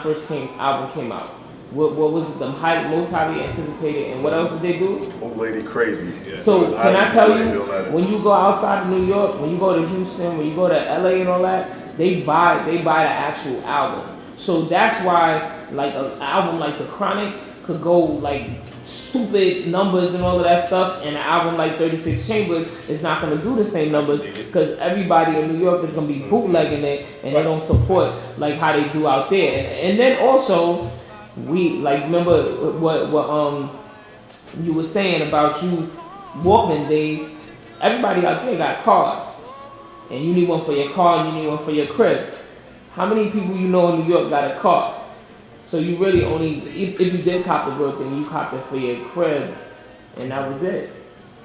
first album came out. What was it? The most highly anticipated, and what else did they do? Old lady crazy. So It was can I highly tell you, anticipated. when you go outside of New York, when you go to Houston, when you go to LA and all that, they buy the actual album. So that's why like an album like The Chronic could go like stupid numbers and all of that stuff, and an album like 36 Chambers is not gonna do the same numbers because everybody in New York is gonna be bootlegging it, and they don't support like how they do out there. And then also, we like remember what you were saying about you Walkman days. Everybody out there got cars, and you need one for your car and you need one for your crib. How many people you know in New York got a car? So you really only, if you did cop the book, then you copped it for your crib, and that was it.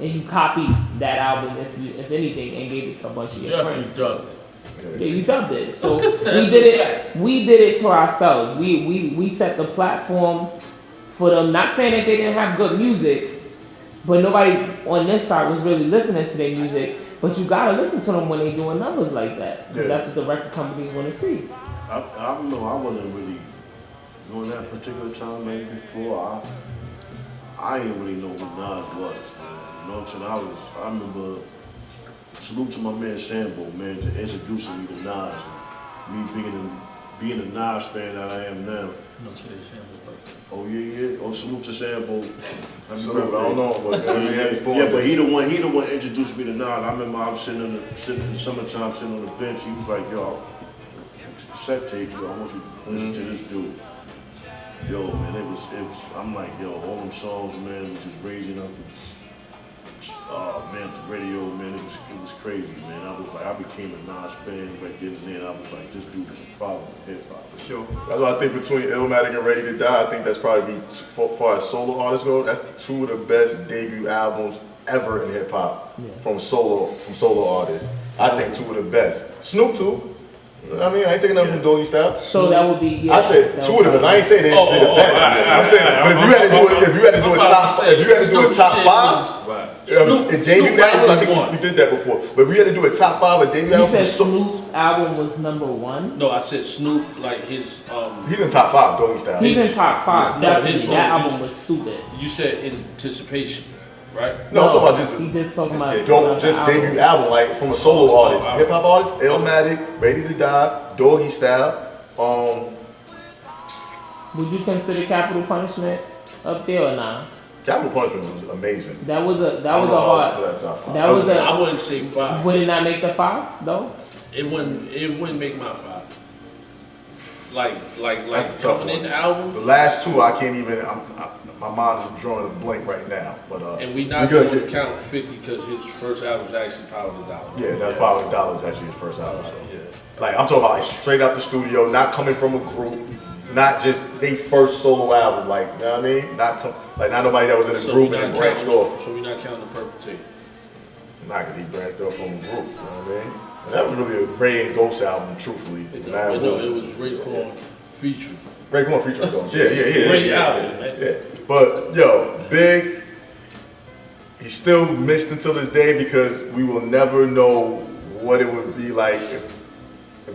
And you copied that album, if anything, and gave it to a bunch of your Definitely friends. dubbed it. Yeah, you dubbed it. So we did it to ourselves. We set the platform for them. Not saying that they didn't have good music, but nobody on this side was really listening to their music. But you gotta listen to them when they doing numbers like that, because that's what the record companies want to see. I don't know. I wasn't really during that particular time. Maybe before I didn't really know who Nas was. Man. You know what I'm saying? I remember salute to my man Sambo, man, to introducing me to Nas. And me being a Nas fan that I am now. No, today Sam's birthday. Oh yeah. Oh, salute to Sambo. Salute, I don't know, but yeah, but he the one introduced me to Nas. I remember I was sitting in the summertime, sitting on the bench. He was like, "Yo, cassette tape, yo, I want you to listen to this dude." Yo, man, it was. I'm like, yo, all them songs, man, was just raising up. Oh man, the radio, man, it was crazy, man. I was like, I became a Nas fan right then and then. I was like, this dude is a problem in hip hop. Sure. That's why I think between Illmatic and Ready to Die, I think that's probably as far as solo artists go, that's two of the best debut albums ever in hip hop from solo artists. I think two of the best. Snoop too. I mean, I ain't taking nothing from Doggy Style. So that would be. I said two of the best. I ain't saying they're the best. I'm saying, but if you had to do a top five, in debut albums, I think you did that before. But if you had to do a top five of debut You albums, said Snoop's album was number one. No, I said Snoop, like his. He's in top five, Doggy Style. He's in top five. No, Definitely. his That song- album was stupid. You said anticipation, right? No, I'm talking about He just talking about just debut album, like from a solo artist, hip hop artist, Illmatic, Ready to Die, Doggy Style. Would you consider Capital Punishment up there or not? Capital Punishment was amazing. That was a hard. I wouldn't say five. Would it not make the five though? It wouldn't make my five. Like That's a tough coming one. into albums. The last two, I can't even. My mind is drawing a blank right now. But And we not going to count 50 because his first album was actually Power of the Dollar. Yeah, that's Power of the Dollar is actually his first album. So. Yeah. Like I'm talking about like straight out the studio, not coming from a group, not just they first solo album. Like you know what I mean? Not nobody that was in a group and then branched off. So we're not counting the Purple Tape. Not because he branched off from a group. You know what I mean? And that was really a Ray and Ghost album, truthfully. It was Raekwon featuring. Raekwon featuring Ghost. Yeah. Great album, man. Yeah. But yo, Big, he's still missed until this day because we will never know what it would be like if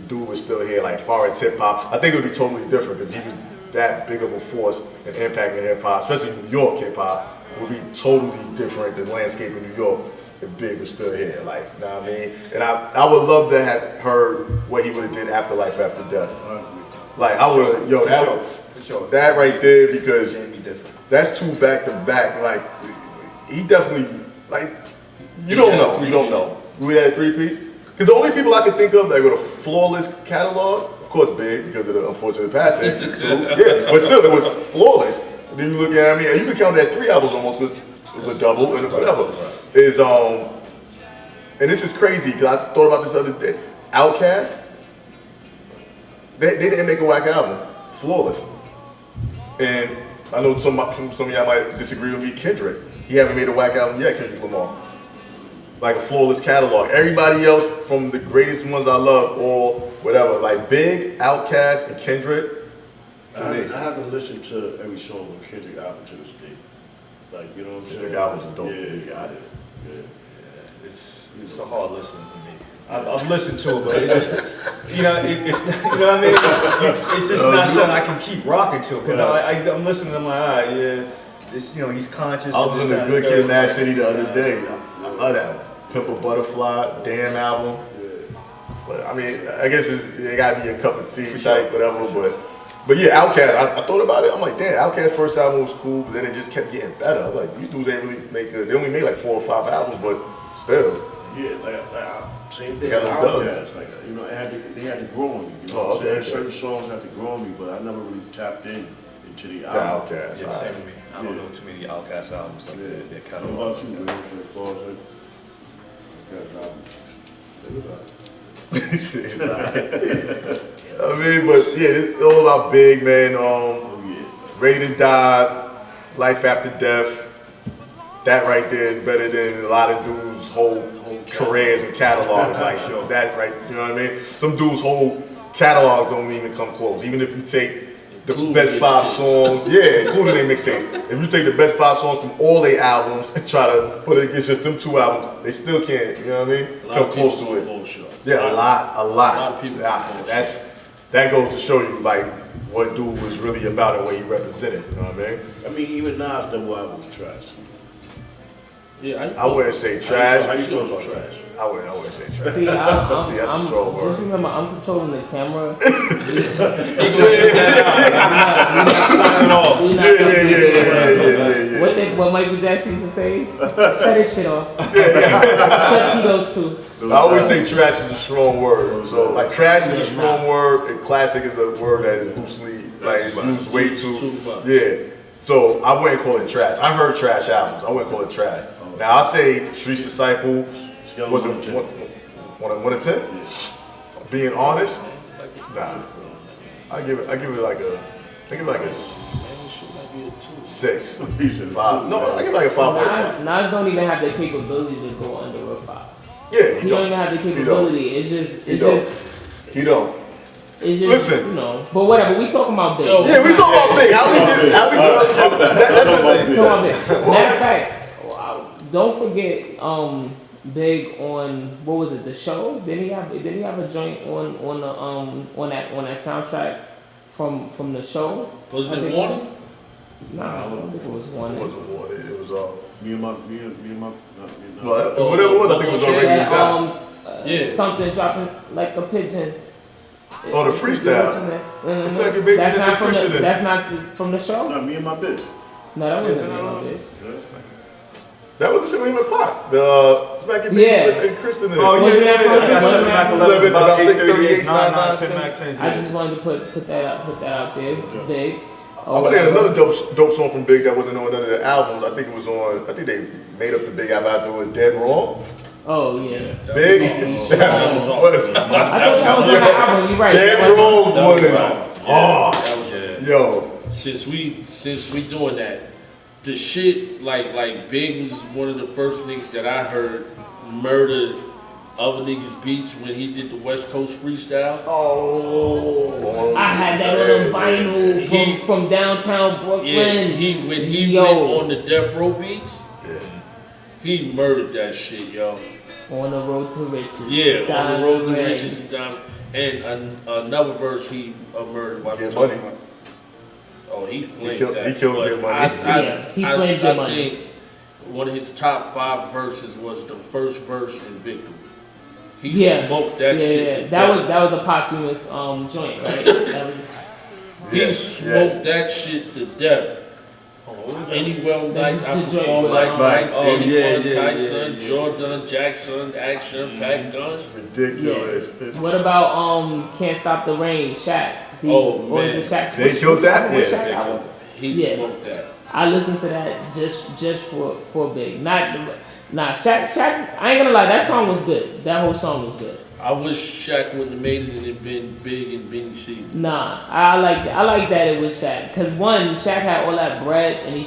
dude was still here. Like as far as hip hop, I think it would be totally different because he was that big of a force and impact in hip hop, especially New York hip hop would be totally different. The landscape in New York if Big was still here. Like, you know what I mean? And I would love to have heard what he would have did after life, after death. Like, I would have, yo, that right there, because that's 2 back to back. Like, he definitely, like, you don't know. We had 3P? Because the only people I could think of that with a flawless catalog, of course, Big, because of the unfortunate passing. Yeah, but still, it was flawless. Then you look at, I mean, and you could count it as 3 albums almost, because it was a double and whatever. Is and this is crazy because I thought about this the other day. Outkast, they didn't make a whack album, flawless. And I know some of y'all might disagree with me. Kendrick, he haven't made a whack album yet. Kendrick Lamar, like a flawless catalog. Everybody else, from the greatest ones I love, or whatever, like Big, Outkast, and Kendrick. I haven't listened to every song on Kendrick album to this day. Like, you know what I'm saying? Kendrick albums are dope to me. Yeah. It's a hard listen to me. I've listened to it, but it's just, you know, it's you know what I mean? It's just not something I can keep rocking to. Because I'm listening, I'm like, all right, yeah, this, you know, he's conscious. I was listening to Good Kid, Mad City the other day. I love that one. Pimp a Butterfly, Damn album. But I mean, I guess it gotta be a cup of tea type, whatever. But yeah, Outkast, I thought about it. I'm like, damn, Outkast's first album was cool, but then it just kept getting better. I'm like, these dudes ain't really they only made like 4 or 5 albums, but still. Yeah, like same thing. Outkast, like, you know, they had to grow on me. You know what I'm saying? Certain songs had to grow on me, but I never really tapped into the album. Outkast. Yeah, same with me. I don't know too many Outkast albums. Like their catalog. What about you, man? It's all right. I mean, but yeah, it's all about Big, man. Ready to Die, Life After Death. That right there is better than a lot of dudes' whole careers and catalogs. Like that, right? You know what I mean? Some dudes' whole catalogs don't even come close. Even if you take the best 5 songs, yeah, including their mixtapes. If you take the best 5 songs from all their albums and try to put it against just them 2 albums, they still can't. You know what I mean? Come close to it. Yeah, a lot. A lot of people. That goes to show you like what dude was really about and what he represented. You know what I mean? I mean, even Nas double album was trash. Yeah, I wouldn't say trash. How you feel about trash? I wouldn't say trash. See, that's a strong word. Just remember, I'm controlling the camera. Yeah. What Michael Jackson used to say? Shut his shit off. Shut Tito's too. I always say trash is a strong word. So like trash is a strong word, and classic is a word that is loosely like used way too. Yeah. So I wouldn't call it trash. I heard trash albums. I wouldn't call it trash. Now I say Street's Disciple was it 1 to 10? Being honest, nah. I give it like a 6, 5. No, I give it like a 5.5. Nas don't even have the capability to go under a 5. Yeah, he don't even have the capability. He don't. It's just, listen, you know, but whatever. We talking about Big. Yeah, we talking about Big. How we talking about Big? Matter of fact, don't forget Big on what was it? The Show? Didn't he have a joint on that soundtrack from the Show? Wasn't it Warner? Nah, I don't think it was Warner. It wasn't Warner. It was me and my. Whatever it was, I think it was already done. Something dropping like a pigeon. Oh, the freestyle. It's like a big that's not from the Show? No, Me and My Bitch. No, that wasn't Me and My Bitch. That was the shit with him and Pac. The back in and Kristen. Oh, yeah. About 38, 99 cents. I just wanted to put that out there. Big. I want to hear another dope song from Big that wasn't on none of the albums. I think it was on, I think they made up the Big album after it was Dead Wrong. Oh, yeah. Big? That was was. I thought that was on the album, you're right. Dead Wrong was. That was yo. Since we doing that, the shit, like Big was one of the first niggas that I heard murder other niggas' beats when he did the West Coast freestyle. Oh. I had that on a vinyl from downtown Brooklyn. Yeah, when he went on the Death Row beats, he murdered that shit, yo. On the Road to Riches. Yeah, on the Road to Riches. And another verse he murdered while Get Money. Oh, he flamed He killed Get Money. He flamed Get Money. one of his top 5 verses was the first verse in Victory. He Yeah. smoked that shit. That was a posthumous joint, right? That was, He smoked that shit to death. Any well nights I perform like Mike, anyone, Tyson, Jordan, Jackson, Action, Pack Guns. Ridiculous. Yeah. What about Can't Stop the Rain, Shaq? Man. Is it Shaq? They killed that? Yeah. He smoked that. I listened to that just for Big. Shaq, I ain't gonna lie, that song was good. That whole song was good. I wish Shaq wouldn't have made it and it been Big and Benny C. Nah, I like that it was Shaq. Cause one, Shaq had all that bread and he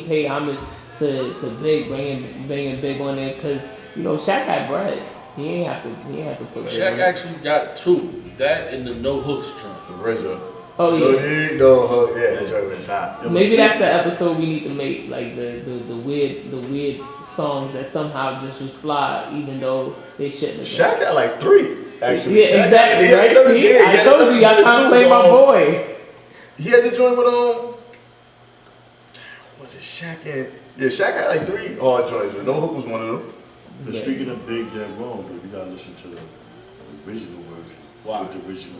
paid homage to Big, bringing Big on there. Cause you know Shaq had bread. He ain't have to put Big Shaq on actually got 2. That and the No Hooks joint. The RZA. Oh yeah. No hook. Yeah, that joint was hot. Maybe that's the episode we need to make, like the weird songs that somehow just was fly, even though they shouldn't have. Shaq had like 3, actually. Yeah, Shaq exactly. had, Right? See, I told you, y'all trying to play my boy. He had to join with was it Shaq and Shaq had like 3 hard joints, but No Hook was one of them. But speaking of Big Dead Wrong, but you gotta listen to the original version. Wow. With the original,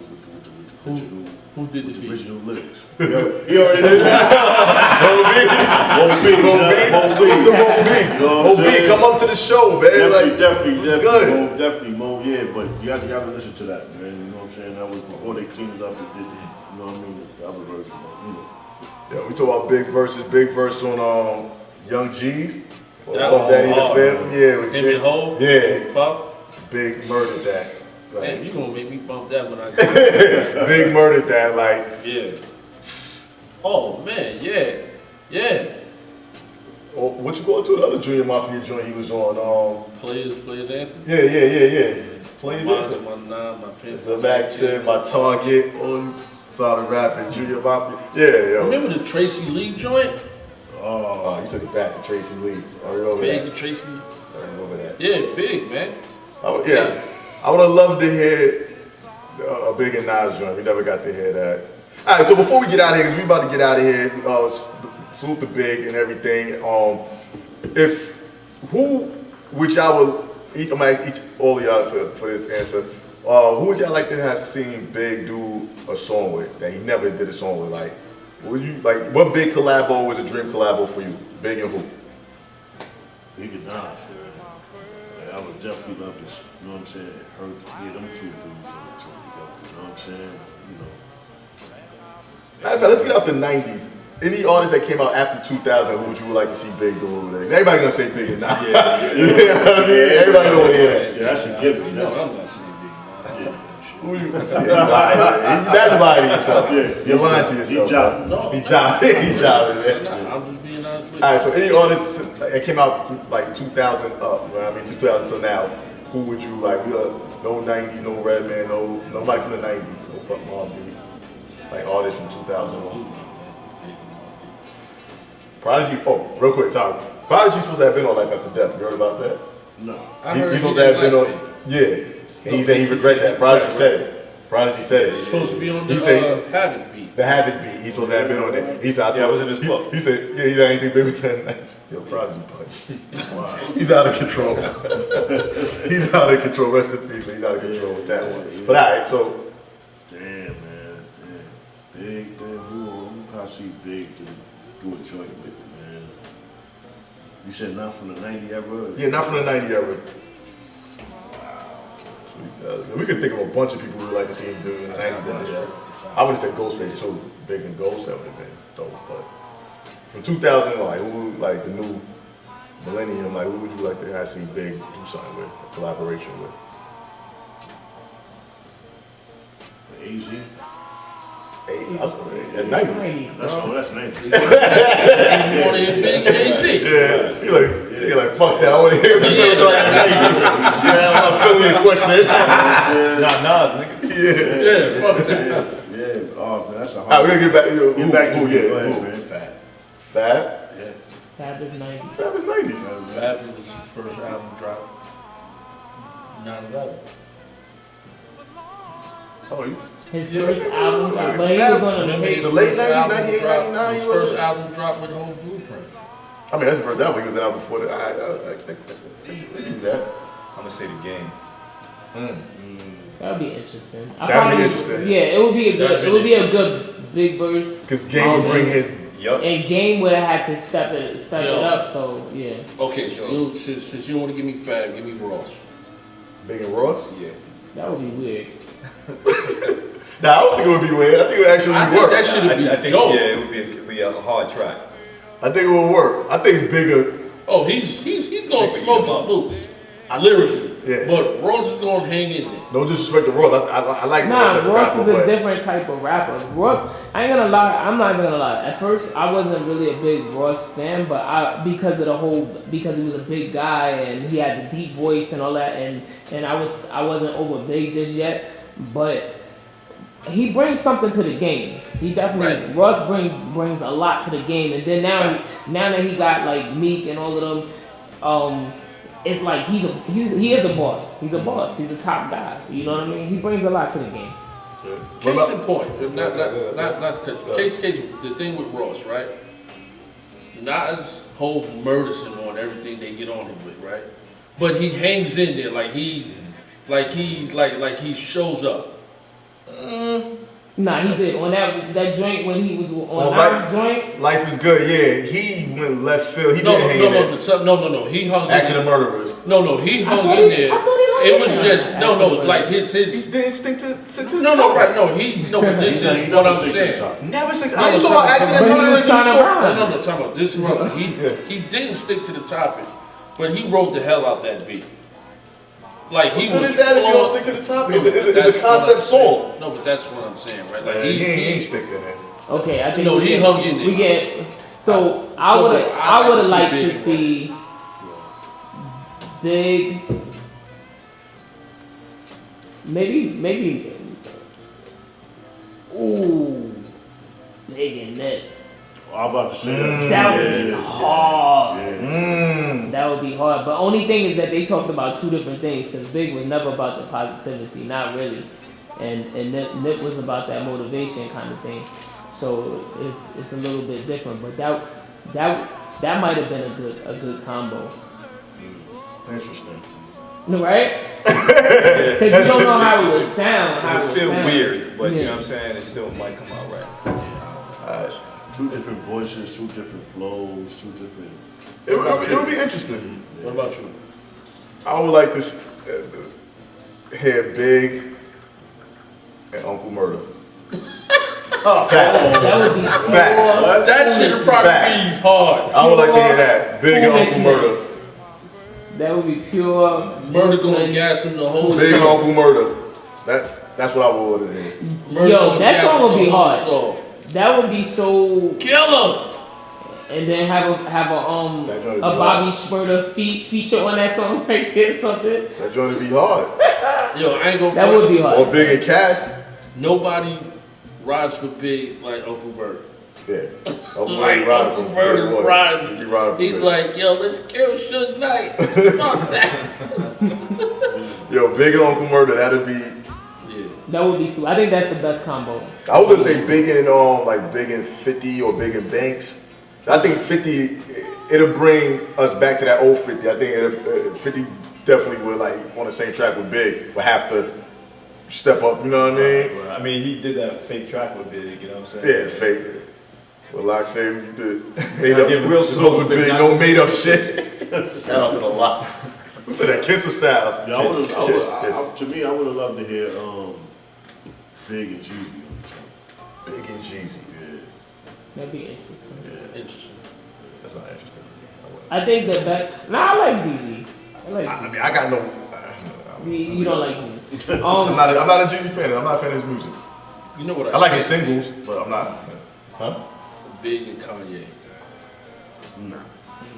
Who did the with the beat? original lyrics. He already did that. Mo B, come up to the show, man. Definitely, Mo. Yeah, but you gotta listen to that, man. You know what I'm saying? That was before they cleaned it up and did, you know what I mean? The other version, you know. Yeah, we talk about big verse on Young G's. That Puff was Daddy the hard. Fifth. Yeah, with Him Jay. and Hov? Yeah, Puff? Big murdered that. Man, Like, you gonna make me bump that when I get Big murdered that. Like, Yeah. Oh man, yeah. what you going to the other Junior Mafia joint he was on? Players anthem. Yeah. Plays Mine's it. my 9, my pen. So back to my target. Oh, started rapping Junior Mafia. Yeah, yo. Remember the Tracy Lee joint? Oh, you took it back to Tracy Lee. I remember Big that. Tracy. I remember that. Yeah, big man. Yeah. I would have loved to hear a Big and Nas joint. We never got to hear that. All right, so before we get out of here, because we about to get out of here, salute the Big and everything. Who would y'all I'm gonna ask all of y'all for this answer. Who would y'all like to have seen Big do a song with that he never did a song with? Like, what big collabo was a dream collabo for you? Big and who? Big and Nas, man. I would definitely love this. You know what I'm saying? Them 2 dudes on the tour together. You know what I'm saying? You know. Matter of fact, let's get out the 90s. Any artist that came out after 2000, who would you like to see Big do over there? Everybody gonna say Big and Nas. Yeah. You know what I mean? Everybody gonna want to hear that. Yeah, that's a given. No, I'm not saying big. Who you? You not lying to yourself. Yeah. You're lying to yourself. He jobbing. No, He jobbing, man. I'm just being honest with you. All right, so any artists that came out from like 2000 up, 2000 till now, who would you like? We are no 90s, no Redman, nobody from the 90s, no Puff Daddy, like artists from 2001. Prodigy. Oh, real quick, sorry. Prodigy's supposed to have been on Life After Death. You heard about that? No. I heard He's he supposed to have didn't been like on. it. Yeah, and he said he regret that. Prodigy said it. Prodigy said it. He's supposed to be on the He said Havoc beat. the Havoc beat. He's supposed to have been on there. He said, Yeah, it was in his book. He said, yeah, he's not anything big with 10 nights. Yo, Prodigy punch. He's out of control. He's out of control. Rest in peace, but he's out of control with that one. But all right, so. Damn, man. Big, man. Who probably see Big to do a joint with, man? You said not from the 90 era? Yeah, not from the 90 era. We could think of a bunch of people we would like to see him do in the 90s industry. I would have said Ghostface, so Big and Ghost, that would have been dope. But from 2000, like the new millennium, like who would you like to have seen Big do something with, a collaboration with? AZ? That's 90s. That's 90. You want to hear Big KC? Yeah, he like, fuck that, I want to hear what you say about the 90s. Yeah, I'm not feeling your question. It's not Nas, nigga. Yeah, fuck that. Yeah, oh, man, that's a hard All right, we're gonna get back. Get back to who, it. yeah, Go ahead, who? man. Fab? Yeah. Fab is 90. Fab is 90s. Fabulous first album drop. 9/11. Oh, you? His first album, but he was on The the late 90s, 98, His 99, he was first on. album dropped with Whole Blueprint. I mean, that's the first album he was out before that. I do that. I'm gonna say the game. That would be interesting. That'd be interesting. Yeah, it would be a good. It would be a good big verse. Because Game would bring his. Yup. And Game would have had to step it Yo. up. So yeah. Okay, so since you don't want to give me Fab, give me Ross. Big and Ross? Yeah. That would be weird. Nah, I don't think it would be weird. I think it would actually I think work. that should be I think dope. yeah, it would be a hard track. I think it will work. I think Bigger. Oh, he's gonna Think smoke we his get boots, lyrically. Yeah. But Ross is gonna hang in there. No disrespect to Ross. I like Ross as a Ross rapper, is a but different type of rapper. Ross, I ain't gonna lie. I'm not even gonna lie. At first, I wasn't really a big Ross fan, but because he was a big guy and he had the deep voice and all that, and I wasn't over Big just yet, but he brings something to the game. He definitely Right. Ross brings a lot to the game, and then now that he got like Meek and all of them, it's like he is a boss. He's a boss. He's a top guy. You know what I mean? He brings a lot to the game. Case in point, not to cut you. Case, the thing with Ross, right? Nas holds murders him on everything they get on him with, right? But he hangs in there like he shows up. Nah, he did on that joint when he was on Life- Nas joint. Life is Good. Yeah, he went left field. He No, didn't hang in there. no. He hung Action in of there. Murderers. No, he hung thought in he- there. I thought he hung It in was there. just no, like He his. didn't stick to the No, top. right, no. But this is what I'm saying. Never stick. No, How you no, talking about no, Action no, and but he was Murderers? trying to You talk- rhyme. No, talking about this is what he didn't stick to the topic, but he wrote the hell out that beat. Like he What was. is that if you don't stick to the topic? It's a concept song. No, but that's what I'm saying, right? Like He ain't he stick to that. Okay, I think No, we he get- hung in there. We get so I So, would I have like liked to to see see Big, maybe ooh, Big and Nip. I'm about to say that. That would be hard. Yeah. That would be hard. But only thing is that they talked about two different things. Because Big was never about the positivity, not really, and Nip was about that motivation kind of thing. So it's a little bit different. But that might have been a good combo. Interesting. No, right? Because you don't know how it would sound. How It it would would feel sound. weird, but you Yeah. know what I'm saying? It still might come out right. Two different voices, two different flows, two different. It would be interesting. What about you? I would like to hear Big and Uncle Murder. Facts. That would be Facts. pure That should probably Facts. be hard. I would like to hear that. Big and Uncle Murder. foolishness. That would be pure Murder gonna Brooklyn. gas him the whole Big and song. Uncle Murder. That's what I would want to hear. Murder Yo, gonna that gas song him would be the whole hard. song. That would be so. Kill him. And then have a That joint would be Bobby Shmurda feature on that song right there, something. That joint would be hard. Yo, I ain't gonna. That front. would be Or hard. Big and Cash. Nobody rides for Big like Uncle Bert. Yeah. Uncle Like Murder Uncle from Bert Big Boy. rides. He riding for He's Big. like, yo, let's kill Suge Knight. Fuck that. Yo, Big and Uncle Murder. That'd be. Yeah. That would be sweet. I think that's the best combo. I was gonna say Big and like Big and 50 or Big and Banks. I think 50 it'll bring us back to that old 50. I think 50 definitely would like on the same track with Big, would have to step up. You know what I mean? I mean, he did that fake track with Big, you know what I'm saying? Yeah, fake. Well, like I say, you did made I up. get real It's slow open with Big, Big, no made up shit. Shout out to the locks. Who said that? Kiss of Styles. Yeah, I would've- I Kiss, would've- kiss. to me, I would have loved to hear Big and Jeezy on the track. Big and Jeezy. Yeah. That'd be interesting. Interesting. That's not interesting. I think the best. Nah, I like ZZ. I like I ZZ. mean, I got no. You don't like ZZ. I'm not a Jeezy fan. I'm not a fan of his music. You know what I like his singles, but I'm not. Huh? Big and Kanye.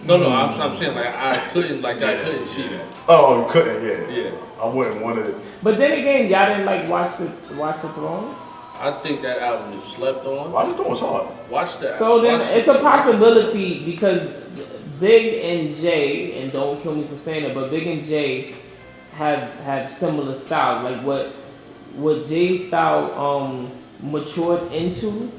No, I'm saying like I couldn't see that. Oh, you couldn't, yeah. Yeah. I wouldn't want to. But then again, y'all didn't like watch the Throne. I think that album is slept on. Why you throwing hard? Watch that. So then Watch it's a possibility because Big and Jay, and don't kill me for saying it, but Big and Jay have similar styles. Like what Jay's style matured into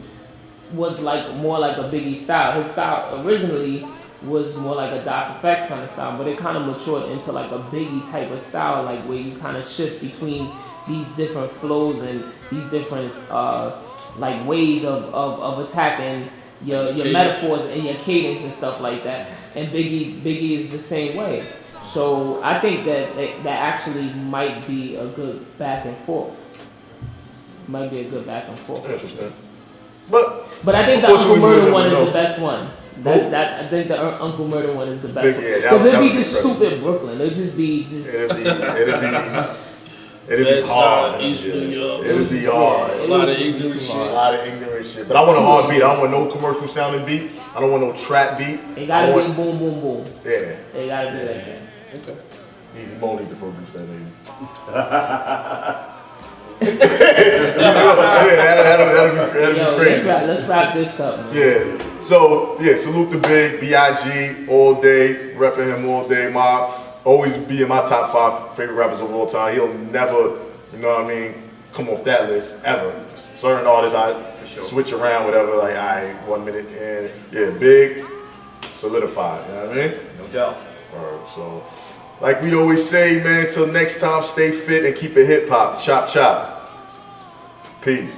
was like more like a Biggie style. His style originally was more like a DOS Effects kind of style, but it kind of matured into like a Biggie type of style, like where you kind of shift between these different flows and these different like ways of attacking your metaphors and your cadence and stuff like that. And Biggie is the same way. So I think that actually might be a good back and forth. Might be a good back and forth. Interesting. But I think the Uncle unfortunately, Murder we'll one never is know. the best one. I think the Uncle Murder one is the best one. Yeah, that Because it'd be was just incredible. stupid Brooklyn. It'd just be It'd be hard. East New York. It'd be hard. A lot of ignorant shit. A lot of ignorant shit. But I want a hard beat. I don't want no commercial sounding beat. I don't want no trap beat. It gotta be boom, boom, boom. Yeah. It gotta be like that. Okay. Easy Money to produce that nigga. That'd Yo, be crazy. let's wrap this up, man. Yeah. So yeah, salute the Big, B.I.G. all day, repping him all day. Always be in my top 5 favorite rappers of all time. He'll never, you know what I mean, come off that list ever. Certain artists I switch around, whatever. Like, alright, 1 minute and yeah, Big, solidified. You know what I mean? No doubt. So, like we always say, man, till next time, stay fit and keep it hip hop. Chop, chop. Peace.